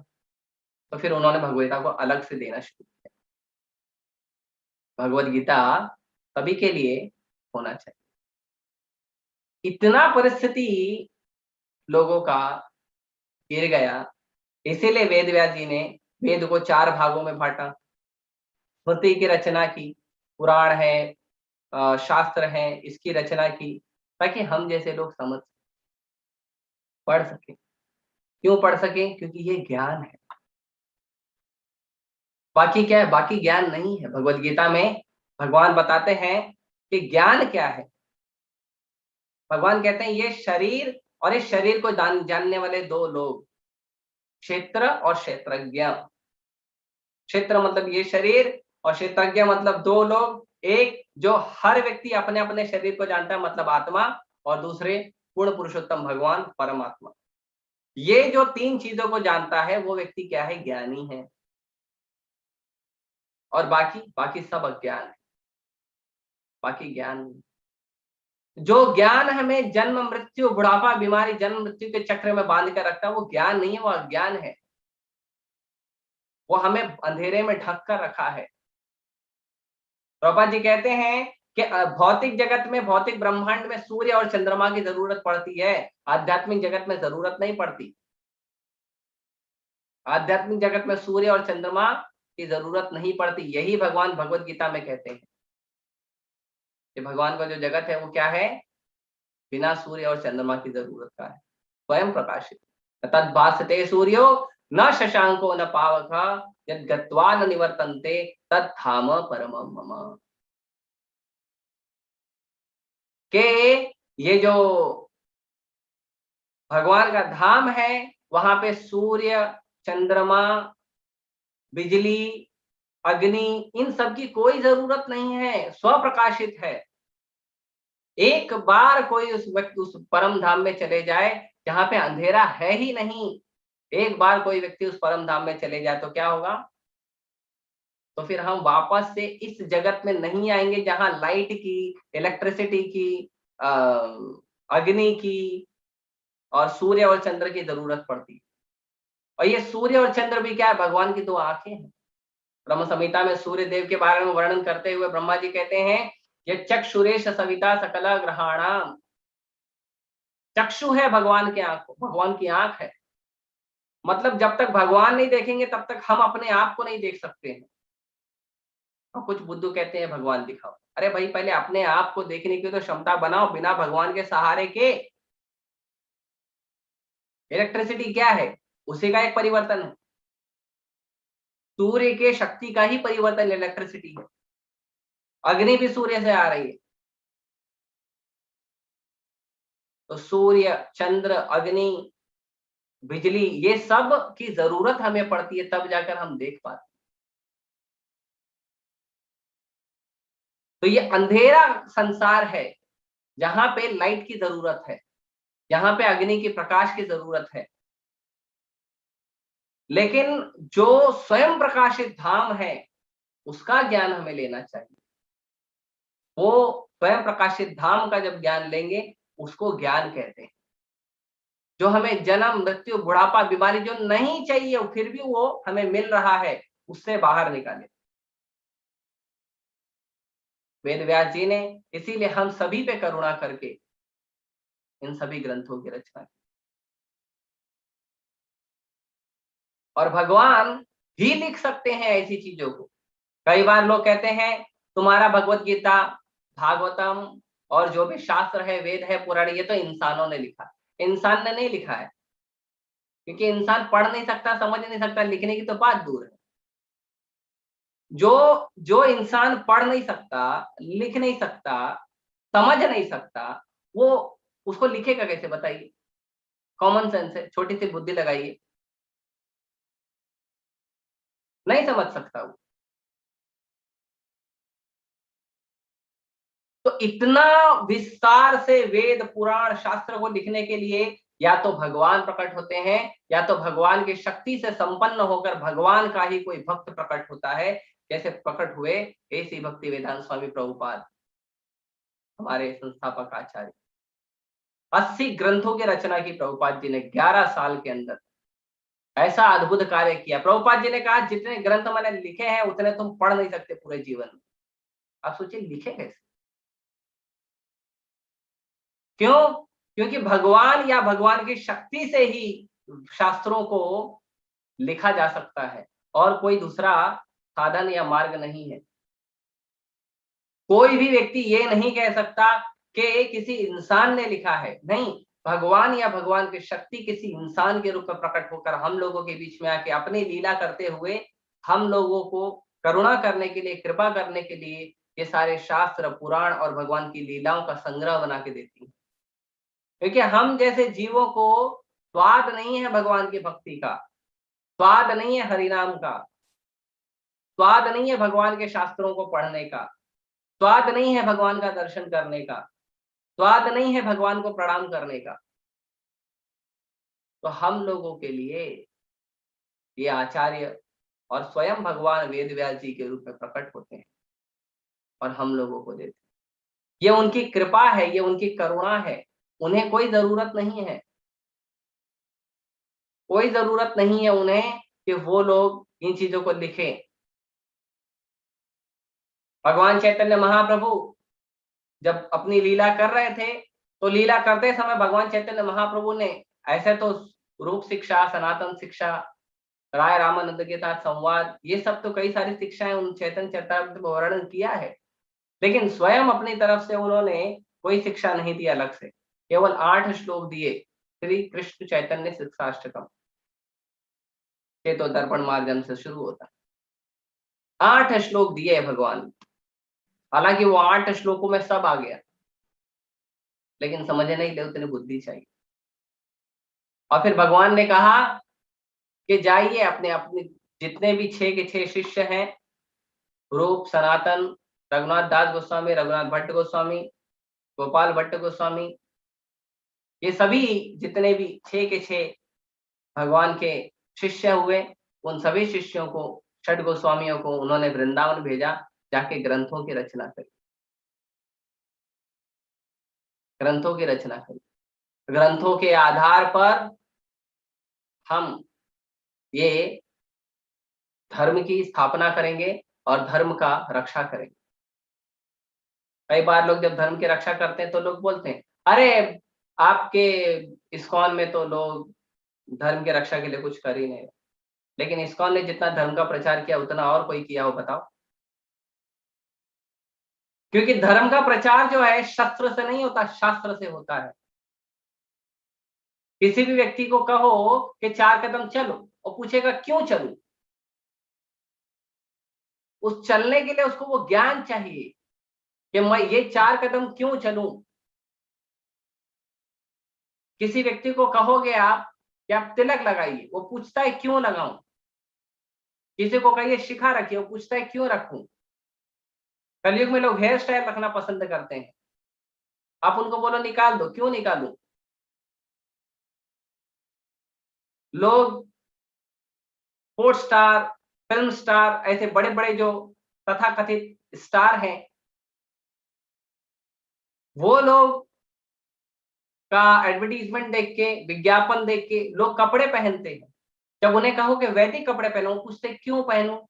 तो फिर उन्होंने भगवत गीता को अलग से देना शुरू किया। भगवत गीता सभी के लिए होना चाहिए। इतना परिस्थिति लोगों का गिर गया, इसीलिए वेद व्यास जी ने वेद को 4 भागों में बांटा। स्मृति की रचना की, पुराण है, शास्त्र है, इसकी रचना की, ताकि हम जैसे लोग समझ पढ़ सके। क्यों पढ़ सके? क्योंकि ये ज्ञान है। बाकी क्या है? बाकी ज्ञान नहीं है। भगवत गीता में भगवान बताते हैं कि ज्ञान क्या है। भगवान कहते हैं ये शरीर और इस शरीर को जानने वाले 2 लोग, क्षेत्र और क्षेत्रज्ञ। क्षेत्र मतलब ये शरीर, और क्षेत्रज्ञ मतलब 2 लोग। एक जो हर व्यक्ति अपने अपने शरीर को जानता है, मतलब आत्मा, और दूसरे पूर्ण पुरुषोत्तम भगवान परमात्मा। ये जो 3 चीजों को जानता है वो व्यक्ति क्या है? ज्ञानी है। और बाकी सब अज्ञान है, बाकी ज्ञान नहीं। जो ज्ञान हमें जन्म मृत्यु बुढ़ापा बीमारी जन्म मृत्यु के चक्र में बांध कर रखता है, वो ज्ञान नहीं है, वो अज्ञान है। वो हमें अंधेरे में ढक कर रखा है। प्रभुपाद जी कहते हैं कि भौतिक जगत में, भौतिक ब्रह्मांड में सूर्य और चंद्रमा की जरूरत पड़ती है, आध्यात्मिक जगत में जरूरत नहीं पड़ती। आध्यात्मिक जगत में सूर्य और चंद्रमा की जरूरत नहीं पड़ती। यही भगवान भगवत गीता में कहते हैं कि भगवान का जो जगत है वो क्या है? बिना सूर्य और चंद्रमा की जरूरत का है, स्वयं प्रकाशित। तद भासते सूर्यो न शशांको न पावक, यद गत्वा न निवर्तन्ते तद धाम परमं मम। के ये जो भगवान का धाम है, वहां पे सूर्य, चंद्रमा, बिजली, अग्नि, इन सब की कोई जरूरत नहीं है, स्वप्रकाशित है। एक बार कोई उस परम धाम में चले जाए जहां पे अंधेरा है ही नहीं, एक बार कोई व्यक्ति उस परम धाम में चले जाए तो क्या होगा? तो फिर हम वापस से इस जगत में नहीं आएंगे जहां लाइट की, इलेक्ट्रिसिटी की, अग्नि की और सूर्य और चंद्र की जरूरत पड़ती। और ये सूर्य और चंद्र भी क्या है? भगवान की 2 आंखें हैं। ब्रह्म संहिता में सूर्य देव के बारे में वर्णन करते हुए ब्रह्मा जी कहते हैं, ये चक्षुरेश सविता सकल ग्रहाणाम। चक्षु है भगवान के आंख, भगवान की आंख है। मतलब जब तक भगवान नहीं देखेंगे तब तक हम अपने आप को नहीं देख सकते हैं। और कुछ बुद्धू कहते हैं भगवान दिखाओ। अरे भाई, पहले अपने आप को देखने की तो क्षमता बनाओ। बिना भगवान के सहारे के इलेक्ट्रिसिटी क्या है? उसी का एक परिवर्तन है। सूर्य के शक्ति का ही परिवर्तन इलेक्ट्रिसिटी है। अग्नि भी सूर्य से आ रही है। तो सूर्य, चंद्र, अग्नि, बिजली, ये सब की जरूरत हमें पड़ती है, तब जाकर हम देख पाते। तो ये अंधेरा संसार है जहां पे लाइट की जरूरत है, जहां पे अग्नि की प्रकाश की जरूरत है। लेकिन जो स्वयं प्रकाशित धाम है उसका ज्ञान हमें लेना चाहिए। वो स्वयं प्रकाशित धाम का जब ज्ञान लेंगे उसको ज्ञान कहते हैं। जो हमें जन्म, मृत्यु, बुढ़ापा, बीमारी जो नहीं चाहिए फिर भी वो हमें मिल रहा है, उससे बाहर निकाले। वेद व्यास जी ने इसीलिए हम सभी पे करुणा करके इन सभी ग्रंथों की रचना की। और भगवान ही लिख सकते हैं ऐसी चीजों को। कई बार लोग कहते हैं तुम्हारा भगवत गीता, भागवतम और जो भी शास्त्र है, वेद है, पुराण, ये तो इंसानों ने लिखा। इंसान ने नहीं लिखा है, क्योंकि इंसान पढ़ नहीं सकता, समझ नहीं सकता, लिखने की तो बात दूर है। जो जो इंसान पढ़ नहीं सकता, लिख नहीं सकता, समझ नहीं सकता, वो उसको लिखेगा कैसे बताइए? कॉमन सेंस है, छोटी सी बुद्धि लगाइए, नहीं समझ सकता वो। तो इतना विस्तार से वेद, पुराण, शास्त्र को लिखने के लिए या तो भगवान प्रकट होते हैं या तो भगवान की शक्ति से संपन्न होकर भगवान का ही कोई भक्त प्रकट होता है। जैसे प्रकट हुए ऐसी भक्ति वेदांत स्वामी प्रभुपाद, हमारे संस्थापक आचार्य। 80 ग्रंथों की रचना की प्रभुपाद जी ने 11 साल के अंदर। ऐसा अद्भुत कार्य किया। प्रभुपाद जी ने कहा जितने ग्रंथ मैंने लिखे हैं उतने तुम पढ़ नहीं सकते पूरे जीवन में। आप सोचिए लिखे कैसे? क्यों? क्योंकि भगवान या भगवान की शक्ति से ही शास्त्रों को लिखा जा सकता है और कोई दूसरा साधन या मार्ग नहीं है। कोई भी व्यक्ति ये नहीं कह सकता कि किसी इंसान ने लिखा है, नहीं। भगवान या भगवान की शक्ति किसी इंसान के रूप में प्रकट होकर हम लोगों के बीच में आके अपनी लीला करते हुए हम लोगों को करुणा करने के लिए, कृपा करने के लिए ये सारे शास्त्र, पुराण और भगवान की लीलाओं का संग्रह बना के देती है। क्योंकि हम जैसे जीवों को स्वाद नहीं है भगवान की भक्ति का, स्वाद नहीं है हरिनाम का, स्वाद नहीं है भगवान के शास्त्रों को पढ़ने का, स्वाद नहीं है भगवान का दर्शन करने का, स्वाद नहीं है भगवान को प्रणाम करने का। तो हम लोगों के लिए ये आचार्य और स्वयं भगवान वेद व्यास जी के रूप में प्रकट होते हैं और हम लोगों को देते हैं। ये उनकी कृपा है, ये उनकी करुणा है। उन्हें कोई जरूरत नहीं है, कोई जरूरत नहीं है उन्हें कि वो लोग इन चीजों को लिखें। भगवान चैतन्य महाप्रभु जब अपनी लीला कर रहे थे तो लीला करते समय भगवान चैतन्य महाप्रभु ने ऐसे तो रूप शिक्षा, सनातन शिक्षा, राय रामानंद के साथ संवाद, ये सब तो कई सारी शिक्षाएं उन चैतन्य चरितामृत में वर्णन किया है, लेकिन स्वयं अपनी तरफ से उन्होंने कोई शिक्षा नहीं दी अलग से। केवल 8 श्लोक दिए। श्री कृष्ण चैतन्य शिक्षाष्टकम से तो दर्पण मार्गम से शुरू होता है। 8 श्लोक दिए भगवान। हालांकि वो 8 श्लोकों में सब आ गया, लेकिन समझे नहीं ले उतनी बुद्धि चाहिए। और फिर भगवान ने कहा कि जाइए अपने अपने जितने भी 6 के 6 शिष्य हैं, रूप, सनातन, रघुनाथ दास गोस्वामी, रघुनाथ भट्ट गोस्वामी, गोपाल भट्ट गोस्वामी, ये सभी जितने भी 6 के 6 भगवान के शिष्य हुए, उन सभी शिष्यों को, 6 गोस्वामियों को उन्होंने वृंदावन भेजा, जाके ग्रंथों की रचना करी। ग्रंथों की रचना करी। ग्रंथों के आधार पर हम ये धर्म की स्थापना करेंगे और धर्म का रक्षा करेंगे। कई बार लोग जब धर्म की रक्षा करते हैं तो लोग बोलते हैं अरे आपके इस्कॉन में तो लोग धर्म की रक्षा के लिए कुछ कर ही नहीं। लेकिन इस्कॉन ने जितना धर्म का प्रचार किया उतना और कोई किया हो बताओ? क्योंकि धर्म का प्रचार जो है शस्त्र से नहीं होता, शास्त्र से होता है। किसी भी व्यक्ति को कहो कि 4 कदम चलो और पूछेगा क्यों चलूं, उस चलने के लिए उसको वो ज्ञान चाहिए कि मैं ये 4 कदम क्यों चलूं। किसी व्यक्ति को कहोगे आप कि आप तिलक लगाइए, वो पूछता है क्यों लगाऊं। किसी को कहिए शिखा रखिए, वो पूछता है क्यों रखूं। कलयुग में लोग हेयर स्टाइल रखना पसंद करते हैं, आप उनको बोलो निकाल दो, क्यों निकालूं। लोग स्पोर्ट्स स्टार, फिल्म स्टार, ऐसे बड़े बड़े जो तथाकथित स्टार हैं, वो लोग का एडवर्टीजमेंट देख के, विज्ञापन देख के लोग कपड़े पहनते हैं। जब उन्हें कहो कि वैदिक कपड़े पहनो, पूछते क्यों पहनो?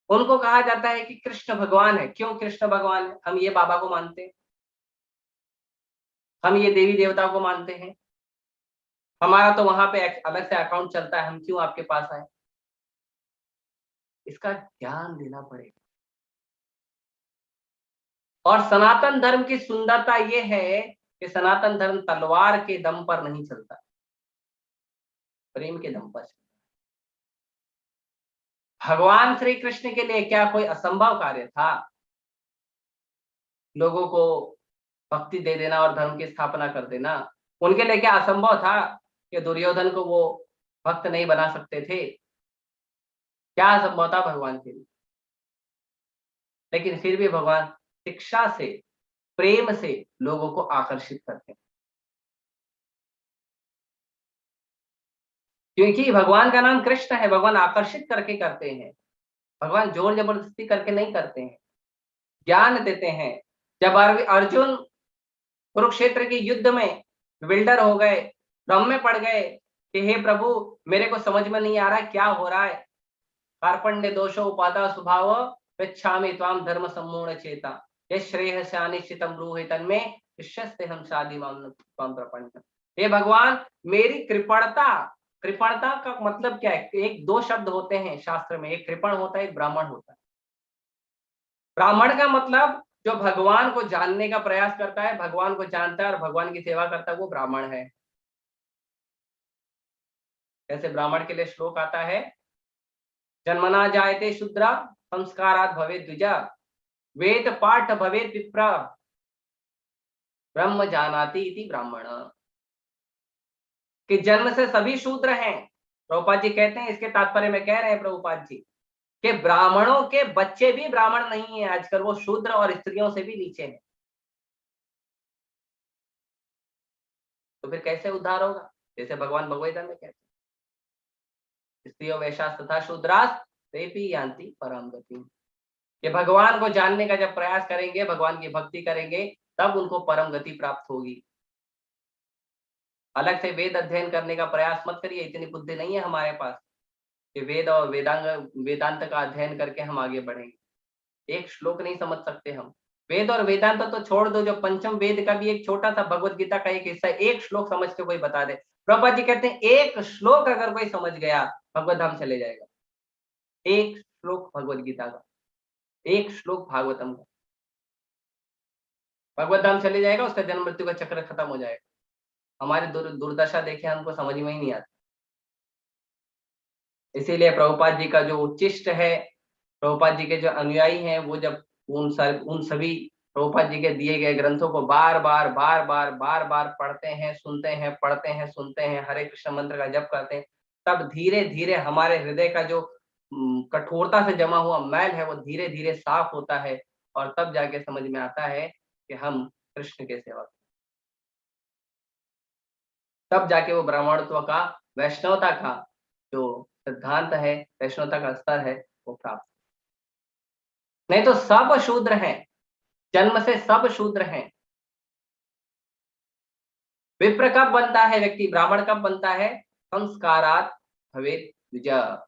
उनको कहा जाता है कि कृष्ण भगवान है। क्यों कृष्ण भगवान है? हम ये बाबा को मानते हैं, हम ये देवी देवता को मानते हैं, हमारा तो वहां पे अलग से अकाउंट चलता है, हम क्यों आपके पास आए? इसका ध्यान देना पड़ेगा। और सनातन धर्म की सुंदरता यह है कि सनातन धर्म तलवार के दम पर नहीं चलता, प्रेम के दम पर चलता। भगवान श्री कृष्ण के लिए क्या कोई असंभव कार्य था? लोगों को भक्ति दे देना और धर्म की स्थापना कर देना। उनके लिए क्या असंभव था कि दुर्योधन को वो भक्त नहीं बना सकते थे? क्या असंभव था भगवान के लिए? लेकिन फिर भी भगवान शिक्षा से, प्रेम से लोगों को आकर्षित करते हैं, क्योंकि भगवान का नाम कृष्ण है। भगवान आकर्षित करके करते हैं, भगवान जोर जबरदस्ती करके नहीं करते हैं, ज्ञान देते हैं। जब अर्जुन कुरुक्षेत्र के युद्ध में विल्डर हो गए, भ्रम में पड़ गए कि हे प्रभु, मेरे को समझ में नहीं आ रहा क्या हो रहा है, कार्पण्य दोषो उपादा स्वभाव पृच्छामि त्वाम धर्म सम्मूढ़ चेता ये श्रेयस्यानिश्चितम ब्रूहि तन्मे शिष्यस्ते हम शादी त्वाम प्रपन्न। हे भगवान, मेरी कृपणता, कृपणता का मतलब क्या है? एक दो शब्द होते हैं शास्त्र में, एक कृपण होता है, एक ब्राह्मण होता है। ब्राह्मण का मतलब जो भगवान को जानने का प्रयास करता है, भगवान को जानता है और भगवान की सेवा करता है, वो ब्राह्मण है। ऐसे ब्राह्मण के लिए श्लोक आता है, जन्मना जायते शूद्रा संस्कारात् भवेत् द्विजा वेद पाठ भवेत् विप्र ब्रह्म जानाति इति ब्राह्मण। कि जन्म से सभी शूद्र हैं। प्रभुपाद जी कहते हैं, इसके तात्पर्य में कह रहे हैं प्रभुपाद जी कि ब्राह्मणों के बच्चे भी ब्राह्मण नहीं है आजकल, वो शूद्र और स्त्रियों से भी नीचे हैं। तो फिर कैसे उद्धार होगा? जैसे भगवान भगवद गीता में कहते हैं, स्त्रियों वैशास तथा शूद्रास तेपि यान्ति परम गतिम। कि भगवान को जानने का जब प्रयास करेंगे, भगवान की भक्ति करेंगे, तब उनको परम गति प्राप्त होगी। अलग से वेद अध्ययन करने का प्रयास मत करिए, इतनी बुद्धि नहीं है हमारे पास कि वेद और वेदांत का अध्ययन करके हम आगे बढ़ेंगे। एक श्लोक नहीं समझ सकते हम। वेद और वेदांत तो छोड़ दो, जो पंचम वेद का भी एक छोटा सा भगवत गीता का एक हिस्सा, एक श्लोक समझ के कोई बता दे। प्रभुपाद जी कहते हैं, एक श्लोक अगर कोई समझ गया, भगवत धाम चले जाएगा। एक श्लोक भगवत गीता का, एक श्लोक भागवतम का, भगवत धाम चले जाएगा, उसका जन्म मृत्यु का चक्र खत्म हो जाएगा। हमारी दुर्दशा देखे हमको समझ में ही नहीं आती। इसीलिए प्रभुपाद जी का जो उच्चिष्ट है, प्रभुपाद जी के जो अनुयायी हैं, वो जब उन सभी प्रभुपाद जी के दिए गए ग्रंथों को बार बार पढ़ते हैं, सुनते हैं, पढ़ते हैं, सुनते हैं, हरे कृष्ण मंत्र का जप करते हैं, तब धीरे धीरे हमारे हृदय का जो कठोरता से जमा हुआ मैल है, वो धीरे धीरे साफ होता है। और तब जाके समझ में आता है कि हम कृष्ण के सेवक, तब जाके वो ब्राह्मणत्व का, वैष्णवता का जो सिद्धांत है, वैष्णवता का स्तर है, वो प्राप्त। नहीं तो सब शूद्र हैं, जन्म से सब शूद्र हैं। विप्र कब बनता है व्यक्ति, ब्राह्मण कब बनता है? संस्कारात् भवेत् द्विजा।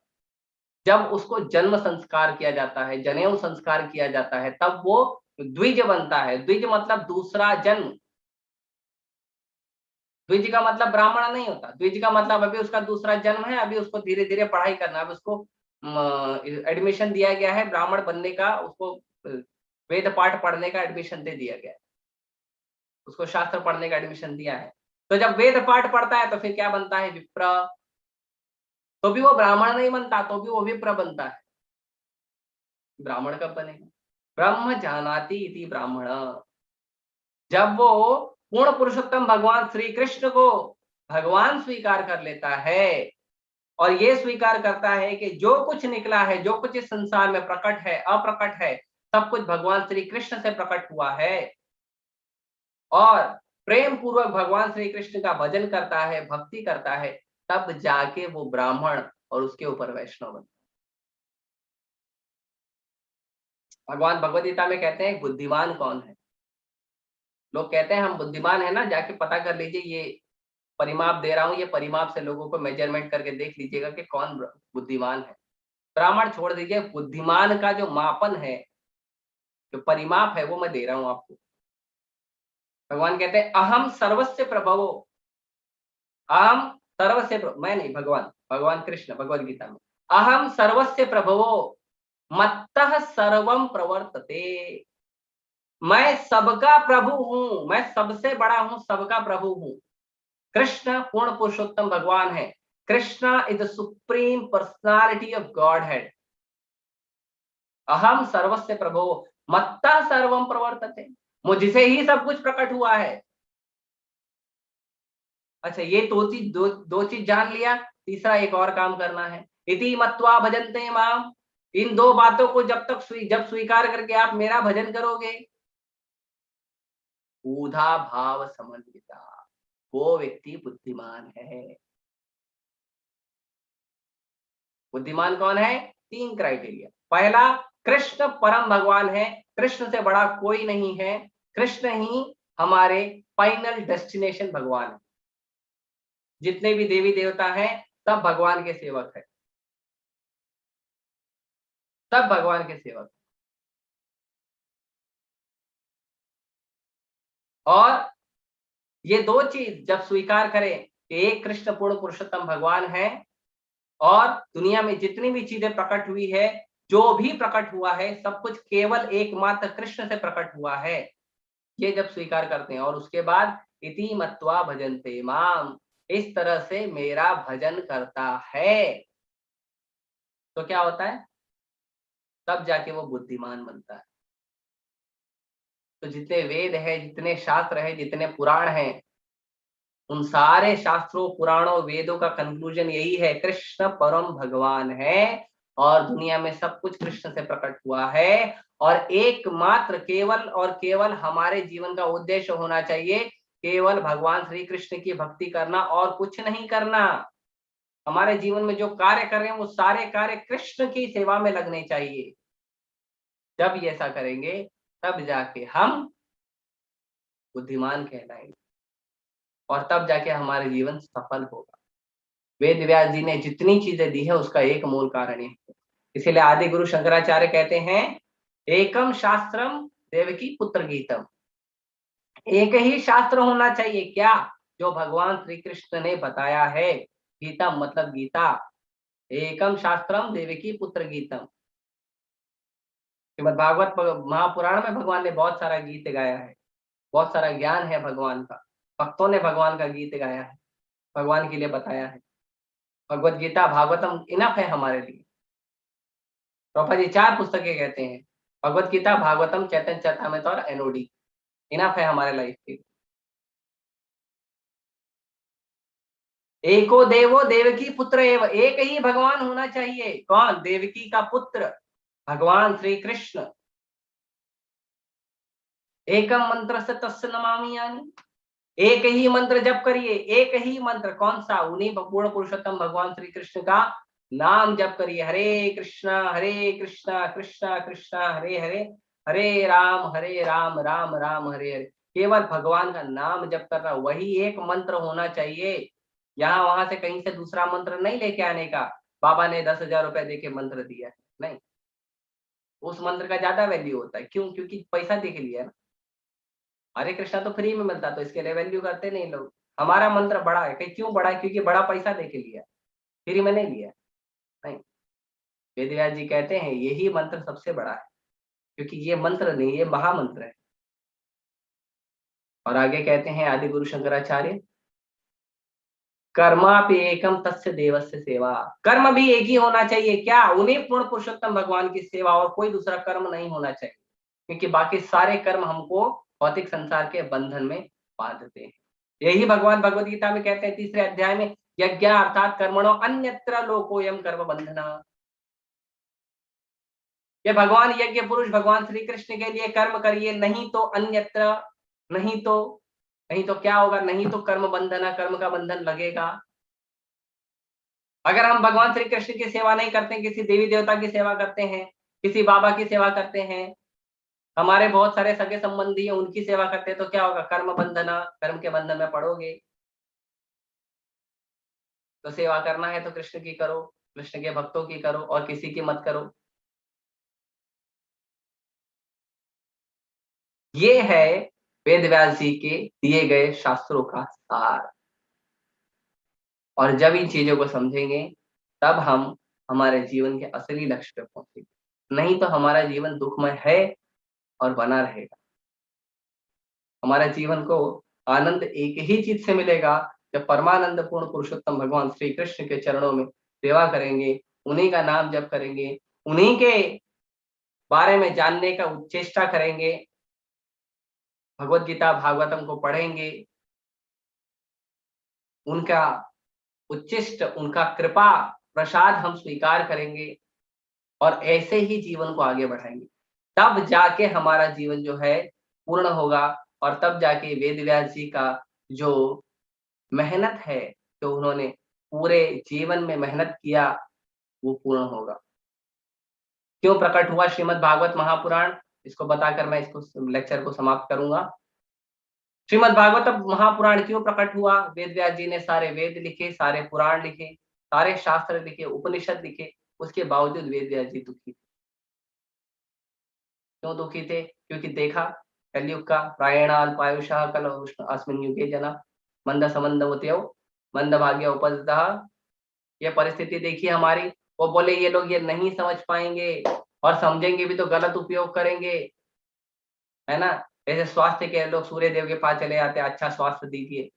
जब उसको जन्म संस्कार किया जाता है, जनेऊ संस्कार किया जाता है, तब वो द्विज बनता है। द्विज मतलब दूसरा जन्म। द्विज का मतलब ब्राह्मण नहीं होता, द्विज का मतलब अभी उसका दूसरा जन्म है, अभी उसको धीरे धीरे पढ़ाई करना, अभी उसको एडमिशन दिया गया है ब्राह्मण बनने का, उसको वेद पाठ पढ़ने का एडमिशन दे दिया गया है, उसको शास्त्र पढ़ने का एडमिशन दिया है। तो जब वेद पाठ पढ़ता है तो फिर क्या बनता है? विप्र। तो भी वो ब्राह्मण नहीं बनता, तो भी वो विप्र बनता है। ब्राह्मण कब बनेगा? ब्रह्म जानाति इति ब्राह्मण। जब वो पूर्ण पुरुषोत्तम भगवान श्री कृष्ण को भगवान स्वीकार कर लेता है और ये स्वीकार करता है कि जो कुछ निकला है, जो कुछ इस संसार में प्रकट है, अप्रकट है, सब कुछ भगवान श्री कृष्ण से प्रकट हुआ है, और प्रेम पूर्वक भगवान श्री कृष्ण का भजन करता है, भक्ति करता है, तब जाके वो ब्राह्मण और उसके ऊपर वैष्णव बनता। भगवान भगवद गीता में कहते हैं बुद्धिमान कौन है। लोग कहते हैं हम बुद्धिमान है ना, जाके पता कर लीजिए, ये परिमाप दे रहा हूं, ये परिमाप से लोगों को मेजरमेंट करके देख लीजिएगा कि कौन बुद्धिमान है। ब्राह्मण छोड़ दीजिए, बुद्धिमान का जो मापन है, जो परिमाप है, वो मैं दे रहा हूं आपको। भगवान कहते हैं अहम सर्वस्य प्रभवो, अहम सर्वस्य मैं नहीं, भगवान कृष्ण भगवद गीता में अहम सर्वस्य प्रभवो मत्तः सर्वम प्रवर्तते, मैं सबका प्रभु हूं, मैं सबसे बड़ा हूं, सबका प्रभु हूं। कृष्ण पूर्ण पुरुषोत्तम भगवान है। Krishna is the supreme personality of God head. अहम सर्वस्य प्रभो मत्तः सर्वम प्रवर्तते, मुझसे ही सब कुछ प्रकट हुआ है। अच्छा, ये दो चीज जान लिया। तीसरा एक और काम करना है, इति मत्वा भजन्ते माम। इन दो बातों को जब स्वीकार करके आप मेरा भजन करोगे, ऊधा भाव समन्विता, वो व्यक्ति बुद्धिमान है। बुद्धिमान कौन है? 3 क्राइटेरिया। पहला, कृष्ण परम भगवान है, कृष्ण से बड़ा कोई नहीं है, कृष्ण ही हमारे फाइनल डेस्टिनेशन भगवान है। जितने भी देवी देवता हैं सब भगवान के सेवक है, सब भगवान के सेवक। और ये दो चीज जब स्वीकार करें कि एक कृष्ण पूर्ण पुरुषोत्तम भगवान है और दुनिया में जितनी भी चीजें प्रकट हुई है, जो भी प्रकट हुआ है, सब कुछ केवल एकमात्र कृष्ण से प्रकट हुआ है, ये जब स्वीकार करते हैं और उसके बाद इति मत्वा भजन्ते माम, इस तरह से मेरा भजन करता है, तो क्या होता है? तब जाके वो बुद्धिमान बनता है। तो जितने वेद है, जितने शास्त्र है, जितने पुराण हैं, उन सारे शास्त्रों, पुराणों, वेदों का कंक्लूजन यही है, कृष्ण परम भगवान है और दुनिया में सब कुछ कृष्ण से प्रकट हुआ है। और एकमात्र केवल और केवल हमारे जीवन का उद्देश्य होना चाहिए केवल भगवान श्री कृष्ण की भक्ति करना और कुछ नहीं करना। हमारे जीवन में जो कार्य कर रहे हैं वो सारे कार्य कृष्ण की सेवा में लगने चाहिए। जब ये ऐसा करेंगे तब जाके हम बुद्धिमान कहलाएंगे और तब जाके हमारे जीवन सफल होगा। वेद व्यास जी ने जितनी चीजें दी है उसका एक मूल कारण है। इसीलिए आदि गुरु शंकराचार्य कहते हैं एकम शास्त्रम देवकी पुत्र गीतम, एक ही शास्त्र होना चाहिए क्या? जो भगवान श्री कृष्ण ने बताया है। गीता मतलब गीता, एकम शास्त्रम देवकी पुत्र गीतम। श्रीमद् भागवत महापुराण में भगवान ने बहुत सारा गीत गाया है, बहुत सारा ज्ञान है भगवान का, भक्तों ने भगवान का गीत गाया है, भगवान के लिए बताया है। भगवत गीता भागवतम इनफ है हमारे लिए। प्रभुपाद जी 4 पुस्तकें कहते हैं, भगवत गीता, भागवतम, चैतन्य चरितामृत और एनओडी, इनफ है हमारे लाइफ के। एको देवो देवकी पुत्र एव, एक ही भगवान होना चाहिए। कौन? देवकी का पुत्र भगवान श्री कृष्ण। एकम मंत्र से तस्य नमामि यानी, एक ही मंत्र जप करिए, एक ही मंत्र। कौन सा? उन्हीं पूर्ण पुरुषोत्तम भगवान श्री कृष्ण का नाम जप करिए। हरे कृष्णा कृष्णा कृष्णा हरे हरे, हरे राम राम राम हरे हरे। केवल भगवान का नाम जप करना, वही एक मंत्र होना चाहिए। यहाँ वहां से कहीं से दूसरा मंत्र नहीं लेके आने का। बाबा ने 10,000 रुपए देके मंत्र दिया है, नहीं, उस मंत्र का ज्यादा वैल्यू होता है। क्यों? क्योंकि पैसा दे के लिया है ना। हरे कृष्णा तो फ्री में मिलता, तो इसके लिए वैल्यू करते नहीं लोग। हमारा मंत्र बड़ा है, कहीं क्यों बड़ा है? क्योंकि बड़ा पैसा दे के लिया, फ्री में नहीं लिया। नहीं, वेदव्यास जी कहते हैं यही मंत्र सबसे बड़ा है, क्योंकि ये मंत्र नहीं, ये महामंत्र है। और आगे कहते हैं आदि गुरु शंकराचार्य, कर्मापि एकम तस्य देवस्य सेवा, कर्म भी एक ही होना चाहिए। क्या? उन्हीं पूर्ण पुरुषोत्तम भगवान की सेवा, और कोई दूसरा कर्म नहीं होना चाहिए, क्योंकि बाकी सारे कर्म हमको भौतिक संसार के बंधन में बांधते हैं। यही भगवान भगवद गीता में कहते हैं 3रे अध्याय में, यज्ञ अर्थात कर्मणो अन्यत्र लोकोयम कर्म बंधना। ये भगवान यज्ञ पुरुष भगवान श्री कृष्ण के लिए कर्म करिए, नहीं तो अन्यत्र, नहीं तो क्या होगा? नहीं तो कर्म बंधना, कर्म का बंधन लगेगा। अगर हम भगवान श्री कृष्ण की सेवा नहीं करते, किसी देवी देवता की सेवा करते हैं, किसी बाबा की सेवा करते हैं, हमारे बहुत सारे सगे संबंधी हैं उनकी सेवा करते हैं, तो क्या होगा? कर्म बंधना, कर्म के बंधन में पड़ोगे। तो सेवा करना है तो कृष्ण की करो, कृष्ण के भक्तों की करो और किसी की मत करो। ये है वेद व्यास जी के दिए गए शास्त्रों का सार। और जब इन चीजों को समझेंगे तब हम हमारे जीवन के असली लक्ष्य पे पहुंचेंगे। नहीं तो हमारा जीवन दुखमय है और बना रहेगा। हमारे जीवन को आनंद एक ही चीज से मिलेगा, जब परमानंद पूर्ण पुरुषोत्तम भगवान श्री कृष्ण के चरणों में सेवा करेंगे, उन्हीं का नाम जप करेंगे, उन्हीं के बारे में जानने का चेष्टा करेंगे, भगवत गीता भागवतम को पढ़ेंगे, उनका उच्चिष्ट, उनका कृपा प्रसाद हम स्वीकार करेंगे और ऐसे ही जीवन को आगे बढ़ाएंगे। तब जाके हमारा जीवन जो है पूर्ण होगा और तब जाके वेद व्यास जी का जो मेहनत है, जो उन्होंने पूरे जीवन में मेहनत किया, वो पूर्ण होगा। क्यों प्रकट हुआ श्रीमद् भागवत महापुराण, इसको बताकर मैं इसको लेक्चर को समाप्त करूंगा। श्रीमद् भागवत महापुराण क्यों प्रकट हुआ? वेद व्यास जी ने सारे वेद लिखे, सारे पुराण लिखे, सारे शास्त्र लिखे, उपनिषद लिखे, उसके बावजूद वेद व्यास जी दुखी थे। क्यों दुखी थे? क्योंकि देखा कलयुग का प्रायणाल्पायुषः कल अस्मिन् युगे जना मंद समंदवत्यो मंद भाग्य उपजतः। ये परिस्थिति देखी हमारी। वो बोले ये लोग ये नहीं समझ पाएंगे और समझेंगे भी तो गलत उपयोग करेंगे, है ना। जैसे स्वास्थ्य के लोग सूर्य देव के पास चले जाते हैं, अच्छा स्वास्थ्य दीजिए,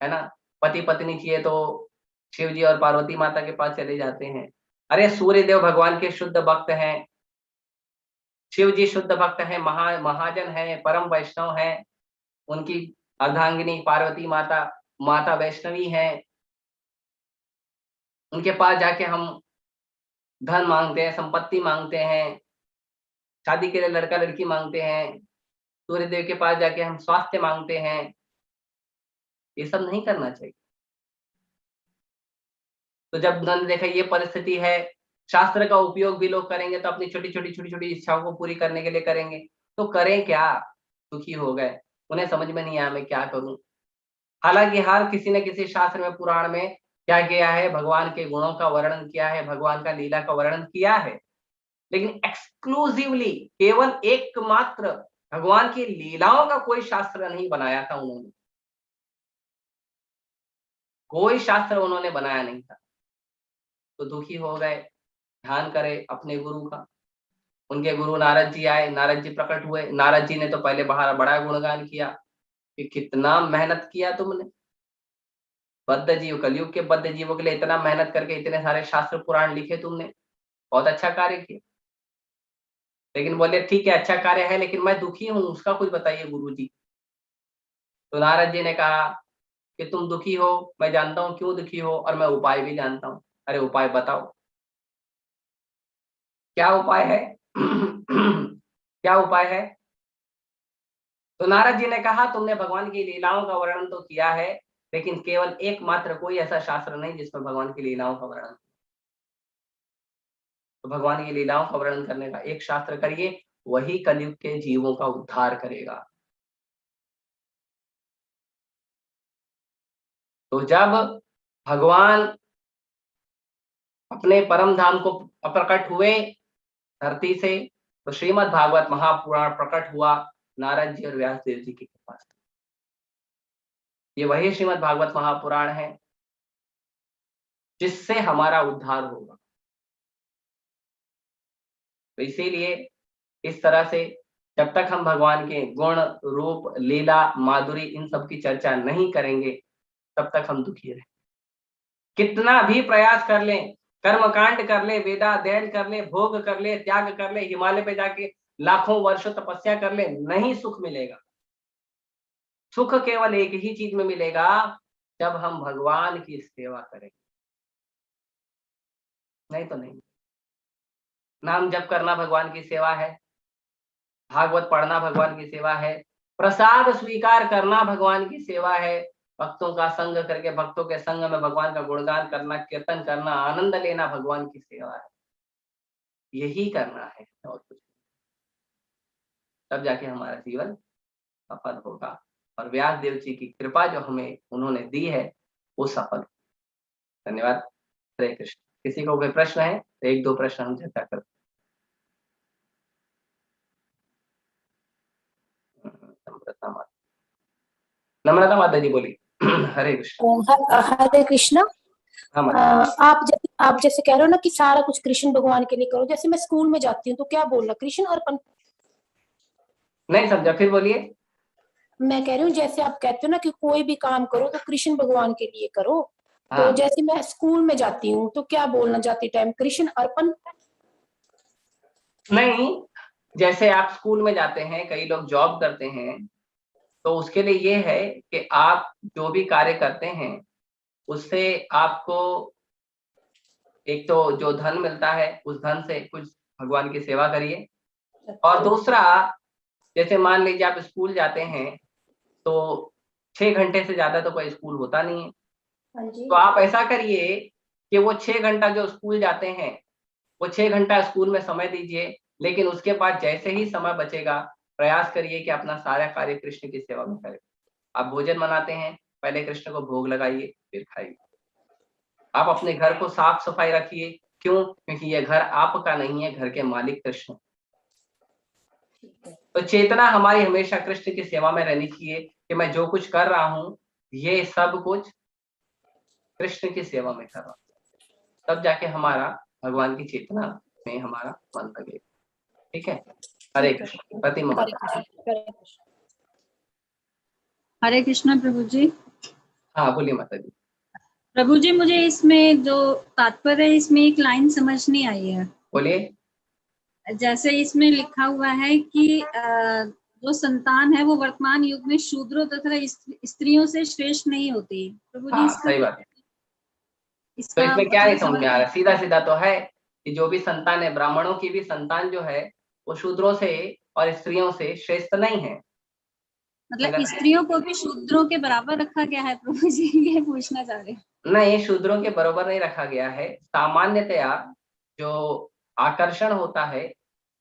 है ना। पति पत्नी चाहिए तो शिव जी और पार्वती माता के पास चले जाते हैं। अरे सूर्य देव भगवान के शुद्ध भक्त हैं, शिव जी शुद्ध भक्त हैं, महाजन है, परम वैष्णव है। उनकी अर्धांगिनी पार्वती माता माता वैष्णवी है। उनके पास जाके हम धन मांगते हैं, संपत्ति मांगते हैं, शादी के लिए लड़का लड़की मांगते हैं, सूर्य देव के पास जाके हम स्वास्थ्य मांगते हैं। ये सब नहीं करना चाहिए। तो जब उन्होंने देखा ये परिस्थिति है, शास्त्र का उपयोग भी लोग करेंगे तो अपनी छोटी छोटी इच्छाओं को पूरी करने के लिए करेंगे, तो करें क्या? दुखी हो गए। उन्हें समझ में नहीं आया मैं क्या करूं। हालांकि हर किसी ने किसी शास्त्र में, पुराण में क्या किया है? भगवान के गुणों का वर्णन किया है, भगवान का लीला का वर्णन किया है, लेकिन एक्सक्लूसिवली केवल एकमात्र भगवान की लीलाओं का कोई शास्त्र नहीं बनाया था उन्होंने। कोई शास्त्र उन्होंने बनाया नहीं था। तो दुखी हो गए। ध्यान करें अपने गुरु का। उनके गुरु नारद जी आए, नारद जी प्रकट हुए। नारद जी ने तो पहले बड़ा गुणगान किया कि कितना मेहनत किया तुमने, बद्ध जीव, कलयुग के बद्ध जीवों के लिए इतना मेहनत करके इतने सारे शास्त्र पुराण लिखे तुमने, बहुत अच्छा कार्य किया। लेकिन बोले ठीक है अच्छा कार्य है, लेकिन मैं दुखी हूँ, उसका कुछ बताइए गुरु जी। तो नारद जी ने कहा कि तुम दुखी हो, मैं जानता हूँ क्यों दुखी हो और मैं उपाय भी जानता हूँ। अरे उपाय बताओ, क्या उपाय है? क्या उपाय है? तो नारद जी ने कहा तुमने भगवान की लीलाओं का वर्णन तो किया है, लेकिन केवल एकमात्र कोई ऐसा शास्त्र नहीं जिसमें भगवान की लीलाओं का वर्णन। तो भगवान की लीलाओं का वर्णन करने का एक शास्त्र करिए, वही कलयुग के जीवों का उद्धार करेगा। तो जब भगवान अपने परम धाम को प्रकट हुए धरती से, तो श्रीमद् भागवत महापुराण प्रकट हुआ नारद जी और व्यास देव जी के पास। ये वही श्रीमद् भागवत महापुराण है जिससे हमारा उद्धार होगा। तो इसीलिए इस तरह से जब तक हम भगवान के गुण, रूप, लीला, माधुरी इन सब की चर्चा नहीं करेंगे, तब तक हम दुखी रहेंगे। कितना भी प्रयास कर लें, कर्मकांड कर ले, वेदाध्ययन कर ले, भोग कर ले, त्याग कर ले, हिमालय पे जाके लाखों वर्षों तपस्या कर ले, नहीं सुख मिलेगा। सुख केवल एक ही चीज में मिलेगा, जब हम भगवान की सेवा करें। नहीं तो नहीं। नाम जप करना भगवान की सेवा है, भागवत पढ़ना भगवान की सेवा है, प्रसाद स्वीकार करना भगवान की सेवा है, भक्तों का संग करके भक्तों के संग में भगवान का गुणगान करना, कीर्तन करना, आनंद लेना भगवान की सेवा है, यही करना है और कुछ नहीं। तब जाके हमारा जीवन सफल होगा और व्यास देव जी की कृपा जो हमें उन्होंने दी है वो सफल। धन्यवाद। हरे कृष्ण। किसी को कोई प्रश्न है तो एक दो प्रश्न हम चर्चा करते हैं। नम्रता माता जी बोली। हरे कृष्ण। हरे कृष्णा। हाँ माता। आप जैसे कह रहे हो ना कि सारा कुछ कृष्ण भगवान के लिए करो, जैसे मैं स्कूल में जाती हूँ तो क्या बोलना, कृष्ण अर्पण? नहीं समझा, फिर बोलिए। मैं कह रही हूँ जैसे आप कहते हो ना कि कोई भी काम करो तो कृष्ण भगवान के लिए करो, तो हाँ। जैसे मैं स्कूल में जाती हूँ तो क्या बोलना जाती टाइम, कृष्ण अर्पण? नहीं, जैसे आप स्कूल में जाते हैं, कई लोग जॉब करते हैं, तो उसके लिए ये है कि आप जो भी कार्य करते हैं उससे आपको एक तो जो धन मिलता है उस धन से कुछ भगवान की सेवा करिए, और दूसरा जैसे मान लीजिए आप स्कूल जाते हैं तो 6 घंटे से ज्यादा तो कोई स्कूल होता नहीं है, हाँ जी। तो आप ऐसा करिए कि वो 6 घंटा जो स्कूल जाते हैं वो 6 घंटा स्कूल में समय दीजिए, लेकिन उसके बाद जैसे ही समय बचेगा प्रयास करिए कि अपना सारा कार्य कृष्ण की सेवा में करें। आप भोजन बनाते हैं, पहले कृष्ण को भोग लगाइए फिर खाइए। आप अपने घर को साफ सफाई रखिए, क्यों? क्योंकि ये घर आपका नहीं है, घर के मालिक कृष्ण। तो चेतना हमारी हमेशा कृष्ण की सेवा में रहनी चाहिए कि मैं जो कुछ कर रहा हूँ ये सब कुछ कृष्ण की सेवा में कर रहा हूँ, तब जाके हमारा भगवान की चेतना में हमारा मन लगेगा। ठीक है। हरे कृष्ण। प्रतिमा हरे माता। कृष्ण। हरे कृष्ण। हरे कृष्णा प्रभु जी। हाँ बोलिए माता जी। प्रभु जी मुझे इसमें जो तात्पर्य है इसमें एक लाइन समझ नहीं आई है। बोलिए। जैसे इसमें लिखा हुआ है कि जो संतान है वो वर्तमान युग में शूद्रों तथा स्त्रियों से श्रेष्ठ नहीं होती। प्रभु जी हाँ इसका सही बात है। तो इसका इसमें क्या नहीं मतलब समझ में आ रहा, सीधा सीधा तो है कि जो भी संतान है, ब्राह्मणों की भी संतान जो है वो शूद्रों से और स्त्रियों से श्रेष्ठ नहीं है। मतलब अगर स्त्रियों को भी शूद्रों के बराबर रखा गया है प्रभु जी, ये पूछना चाह रहे हैं। नहीं, शूद्रों के बराबर नहीं रखा गया है। सामान्यतया जो आकर्षण होता है,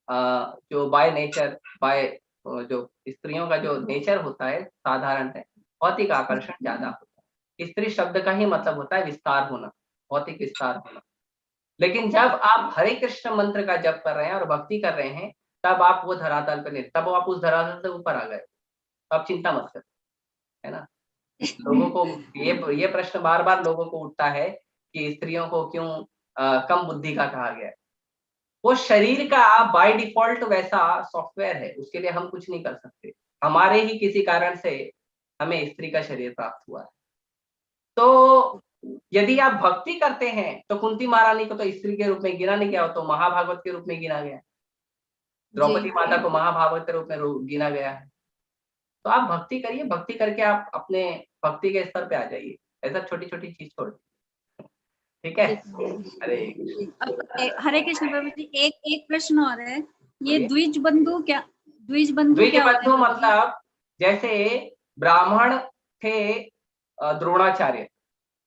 जो बाय नेचर, बाय जो स्त्रियों का जो नेचर होता है साधारण है, भौतिक आकर्षण ज्यादा होता है। स्त्री शब्द का ही मतलब होता है विस्तार होना, भौतिक विस्तार होना। लेकिन जब आप हरे कृष्ण मंत्र का जप कर रहे हैं और भक्ति कर रहे हैं, तब आप वो धरातल पे नहीं, तब आप उस धरातल से ऊपर आ गए, आप चिंता मत करो, है ना। लोगों को ये प्रश्न बार बार लोगों को उठता है कि स्त्रियों को क्यों कम बुद्धि का कहा गया है। वो शरीर का बाय डिफॉल्ट वैसा सॉफ्टवेयर है, उसके लिए हम कुछ नहीं कर सकते। हमारे ही किसी कारण से हमें स्त्री का शरीर प्राप्त हुआ है। तो यदि आप भक्ति करते हैं तो कुंती महारानी को तो स्त्री के रूप में गिना नहीं गया, तो महाभागवत के रूप में गिना गया। द्रौपदी माता को महाभागवत के रूप में गिना गया है। तो आप भक्ति करिए, भक्ति करके आप अपने भक्ति के स्तर पे आ जाइए, ऐसा छोटी छोटी चीज छोड़। ठीक है। अरे हरे कृष्ण प्रभु जी, एक प्रश्न और है, ये बोलिए। द्विज बंधु क्या द्विज होते बंधु हैं प्रभु जी? मतलब जैसे ब्राह्मण थे द्रोणाचार्य,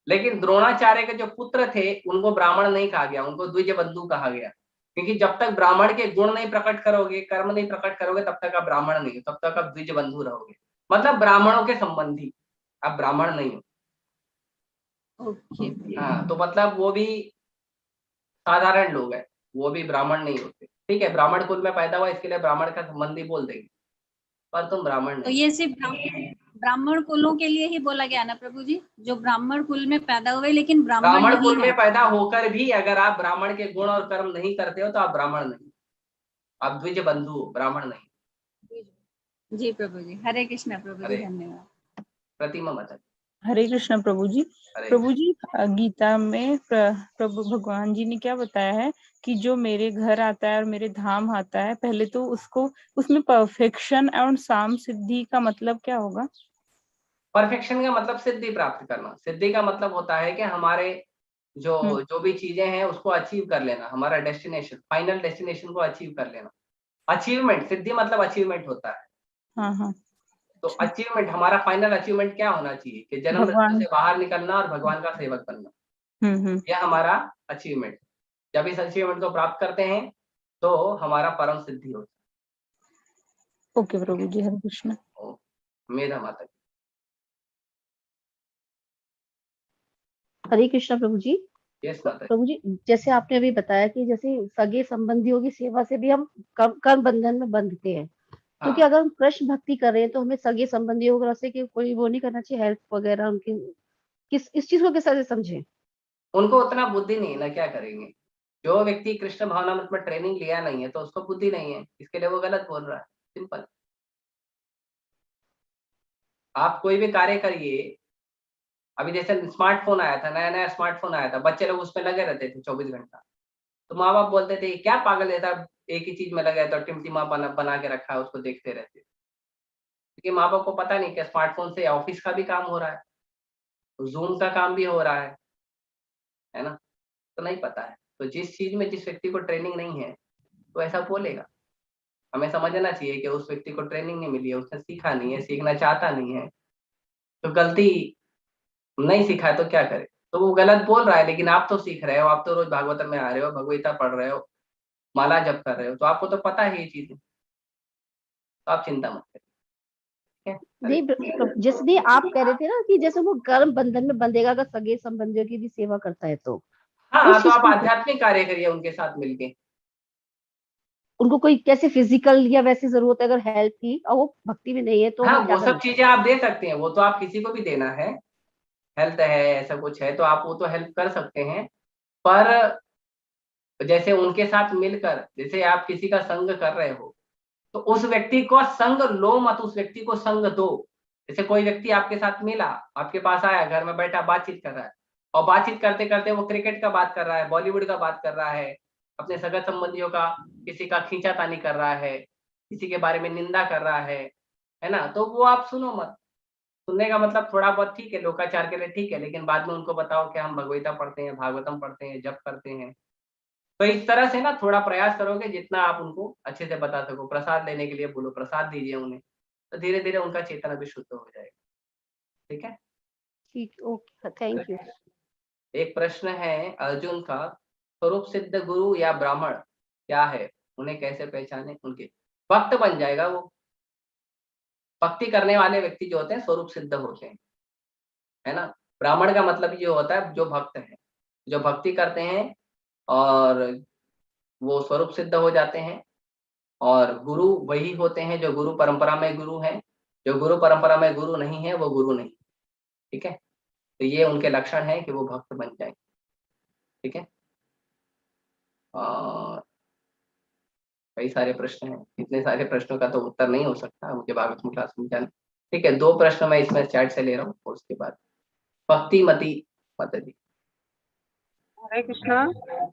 लेकिन द्रोणाचार्य के जो पुत्र थे उनको ब्राह्मण नहीं कहा गया, उनको द्विज बंधु कहा गया। क्योंकि जब तक ब्राह्मण के गुण नहीं प्रकट करोगे, कर्म नहीं प्रकट करोगे, तब तक आप ब्राह्मण नहीं हो, तब तक आप द्विज बंधु रहोगे। मतलब ब्राह्मणों के संबंधी, आप ब्राह्मण नहीं हो। ओके। हाँ, तो मतलब वो भी साधारण लोग हैं, वो भी ब्राह्मण नहीं होते। ठीक है, ब्राह्मण कुल में पैदा हुआ इसके लिए ब्राह्मण का संबंधी बोल देंगे, पर तुम ब्राह्मण तो नहीं। ये सिर्फ ब्राह्मण कुलों के लिए ही बोला गया ना प्रभु जी, जो ब्राह्मण कुल में पैदा हुए लेकिन ब्राह्मण ब्राह्मण नहीं कुल है। में पैदा होकर भी अगर आप ब्राह्मण के गुण और कर्म नहीं करते हो तो आप ब्राह्मण नहीं, आप द्विज बंधु हो, ब्राह्मण नहीं। जी प्रभु जी। हरे कृष्णा प्रभु जी, अरे धन्यवाद। प्रतिमा मत। हरे कृष्ण प्रभु जी। अरे प्रभु जी, गीता में प्रभु भगवान जी ने क्या बताया है कि जो मेरे घर आता है और मेरे धाम आता है, पहले तो उसको उसमें परफेक्शन और साम सिद्धि का मतलब क्या होगा? परफेक्शन का मतलब सिद्धि प्राप्त करना। सिद्धि का मतलब होता है कि हमारे जो भी चीजें हैं उसको अचीव कर लेना, हमारा डेस्टिनेशन, फाइनल डेस्टिनेशन को अचीव कर लेना। अचीवमेंट, सिद्धि मतलब अचीवमेंट होता है। हाँ हाँ। तो अचीवमेंट, हमारा फाइनल अचीवमेंट क्या होना चाहिए कि जन्म मृत्यु से बाहर निकलना और भगवान का सेवक बनना। यह हमारा अचीवमेंट। जब इस अचीवमेंट को प्राप्त करते हैं तो हमारा परम सिद्धि होता है। ओके प्रभु जी, हरे कृष्ण। मेधा माता जी। हरे कृष्णा प्रभु जी। यस माता जी। प्रभु जी, जैसे आपने अभी बताया कि जैसे सगे संबंधियों की सेवा से भी हम कर्म बंधन में बंधते हैं, तो हाँ। क्या अगर हम कृष्ण भक्ति कर रहे हैं तो हमें सगे संबंधियों की तरफ से कि कोई वो नहीं करना चाहिए, हेल्प वगैरह उनकी, किस इस चीज को किस तरह से समझे? उनको उतना बुद्धि नहीं है ना, क्या करेंगे। जो व्यक्ति कृष्ण भावनामृत में ट्रेनिंग लिया नहीं है तो उसको बुद्धि नहीं है, इसके लिए वो गलत बोल रहा है। सिंपल। आप कोई भी कार्य करिए, अभी जैसे स्मार्टफोन आया था, नया नया स्मार्टफोन आया था, बच्चे लोग उसमें लगे रहते थे 24 घंटा। तो माँ बाप बोलते थे क्या पागल है, था एक ही चीज में लगे तो टिमटिमा बना के रखा है, उसको देखते रहते। क्योंकि माँ बाप को पता नहीं कि स्मार्टफोन से ऑफिस का भी काम हो रहा है, जूम का काम भी हो रहा है ना। तो नहीं पता है। तो जिस चीज में जिस व्यक्ति को ट्रेनिंग नहीं है तो ऐसा बोलेगा। हमें समझना चाहिए कि उस व्यक्ति को ट्रेनिंग नहीं मिली है, उसने सीखा नहीं है, सीखना चाहता नहीं है, तो गलती नहीं सीखा है तो क्या करे। तो वो गलत बोल रहा है, लेकिन आप तो सीख रहे हो, आप तो रोज भागवतम में आ रहे हो, भगवगीता पढ़ रहे हो, माला जप कर रहे हो, तो आपको तो पता है ये चीजें, तो आप चिंता मत करिए। नहीं जैसे भी आप कह रहे थे ना कि जैसे वो कर्म बंधन में बंधेगा अगर सगे संबंधियों की भी सेवा करता है तो हाँ, तो आप आध्यात्मिक कार्य करिए उनके साथ मिलके। उनको कोई कैसे फिजिकल या वैसी जरूरत है अगर हेल्प की और वो भक्ति में नहीं है तो हाँ, हमें क्या वो करना सब चीजें आप दे सकते हैं, वो तो आप किसी को भी देना है। हेल्थ है, ऐसा कुछ है तो आप वो तो हेल्प कर सकते हैं। पर जैसे उनके साथ मिलकर, जैसे आप किसी का संग कर रहे हो तो उस व्यक्ति को संग लो मत, उस व्यक्ति को संग दो। जैसे कोई व्यक्ति आपके साथ मिला, आपके पास आया, घर में बैठा बातचीत कर रहा है, और बातचीत करते करते वो क्रिकेट का बात कर रहा है, बॉलीवुड का बात कर रहा है, अपने सगा संबंधियों का किसी का खींचातानी कर रहा है, किसी के बारे में निंदा कर रहा है ना, तो वो आप सुनो मत। सुनने का मतलब थोड़ा बहुत ठीक है, लोकाचार के लिए ठीक है, लेकिन बाद में उनको बताओ कि हम भगवगीता पढ़ते हैं, भागवतम पढ़ते हैं, जप करते हैं। तो इस तरह से ना थोड़ा प्रयास करोगे, जितना आप उनको अच्छे से बता सको। प्रसाद लेने के लिए बोलो, प्रसाद दीजिए उन्हें, तो धीरे धीरे उनका चेतना भी शुद्ध हो जाएगा। ठीक है, ठीक, ओके, थैंक यू। एक प्रश्न है अर्जुन का, स्वरूप सिद्ध गुरु या ब्राह्मण क्या है, उन्हें कैसे पहचाने। उनके भक्त बन जाएगा वो। भक्ति करने वाले व्यक्ति जो होते हैं स्वरूप सिद्ध होते हैं, है ना। ब्राह्मण का मतलब ये होता है जो भक्त है, जो भक्ति करते हैं और वो स्वरूप सिद्ध हो जाते हैं। और गुरु वही होते हैं जो गुरु परंपरा में गुरु हैं। जो गुरु परंपरा में गुरु नहीं है वो गुरु नहीं। ठीक है, तो ये उनके लक्षण हैं कि वो भक्त बन जाएंगे। ठीक है, और कई सारे प्रश्न हैं, इतने सारे प्रश्नों का तो उत्तर नहीं हो सकता मुझे भागवत में क्लास में जाना। ठीक है, 2 प्रश्न मैं इसमें चैट से ले रहा हूँ, और उसके बाद भक्ति मती माता जी। हरे कृष्णा।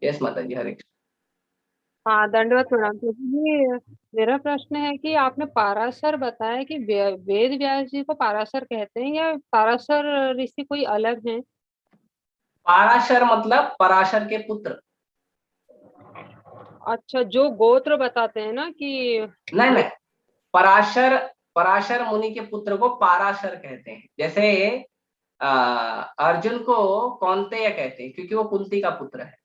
यस माता जी, हरे कृष्ण। हाँ, दंडवत प्रणाम प्रभु जी। मेरा प्रश्न है कि आपने पाराशर बताया कि वेद व्यास जी को पाराशर कहते हैं या पाराशर ऋषि कोई अलग हैं? पाराशर मतलब पराशर के पुत्र। अच्छा, जो गोत्र बताते हैं ना कि नहीं, पराशर, पराशर मुनि के पुत्र को पाराशर कहते हैं। जैसे अर्जुन को कौन्तेय कहते हैं क्योंकि वो कुंती का पुत्र है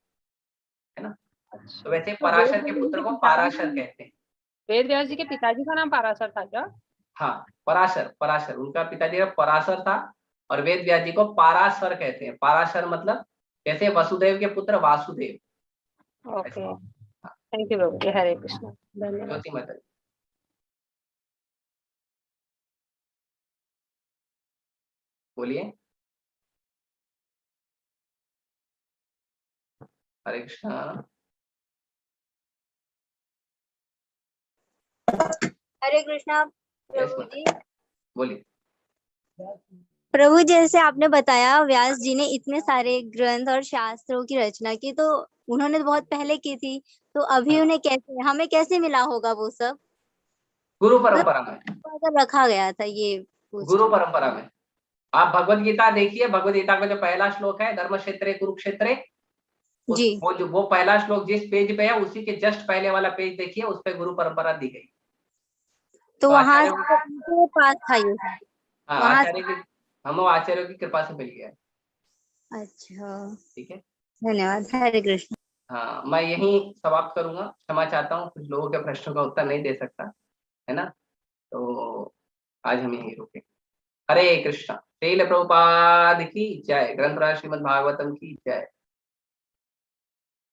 ना। तो वैसे तो पराशर के पुत्र को पाराशर कहते हैं। वेद व्यास जी के पिताजी का नाम पाराशर था क्या? हाँ, पराशर उनका पिताजी का पराशर था, और वेद व्यास जी को पाराशर कहते हैं। पाराशर मतलब जैसे वसुदेव के पुत्र वासुदेव। ओके, थैंक यू प्रभु जी। हरे कृष्ण, धन्यवाद। ज्योति माता जी। बोलिए। हरे कृष्णा। हरे कृष्णा प्रभु जी। बोलिए। प्रभु, जैसे आपने बताया व्यास जी ने इतने सारे ग्रंथ और शास्त्रों की रचना की, तो उन्होंने तो बहुत पहले की थी, तो अभी उन्हें कैसे, हमें कैसे मिला होगा वो सब? गुरु परंपरा में अगर रखा गया था ये गुरु परंपरा में। आप भगवत गीता देखिए, भगवत गीता का जो पहला श्लोक है, धर्म क्षेत्रे कुरुक्षेत्रे, जी, वो पहला श्लोक जिस पेज पे है उसी के जस्ट पहले वाला पेज देखिए, उस पे गुरु परंपरा दी गई। तो वहां आचार्य से उनके पास था ये। हाँ वहां आचार्य की, हम आचार्यों की कृपा से मिल गया है। अच्छा, ठीक है। धन्यवाद। हरे कृष्ण। हाँ मैं यहीं समाप्त करूंगा, क्षमा चाहता हूँ कुछ लोगों के प्रश्नों का उत्तर नहीं दे सकता, है ना, तो आज हम यहीं रुके। हरे कृष्णा। श्रील प्रभुपाद की जय। ग्रंथराज श्रीमद् भागवतम की जय।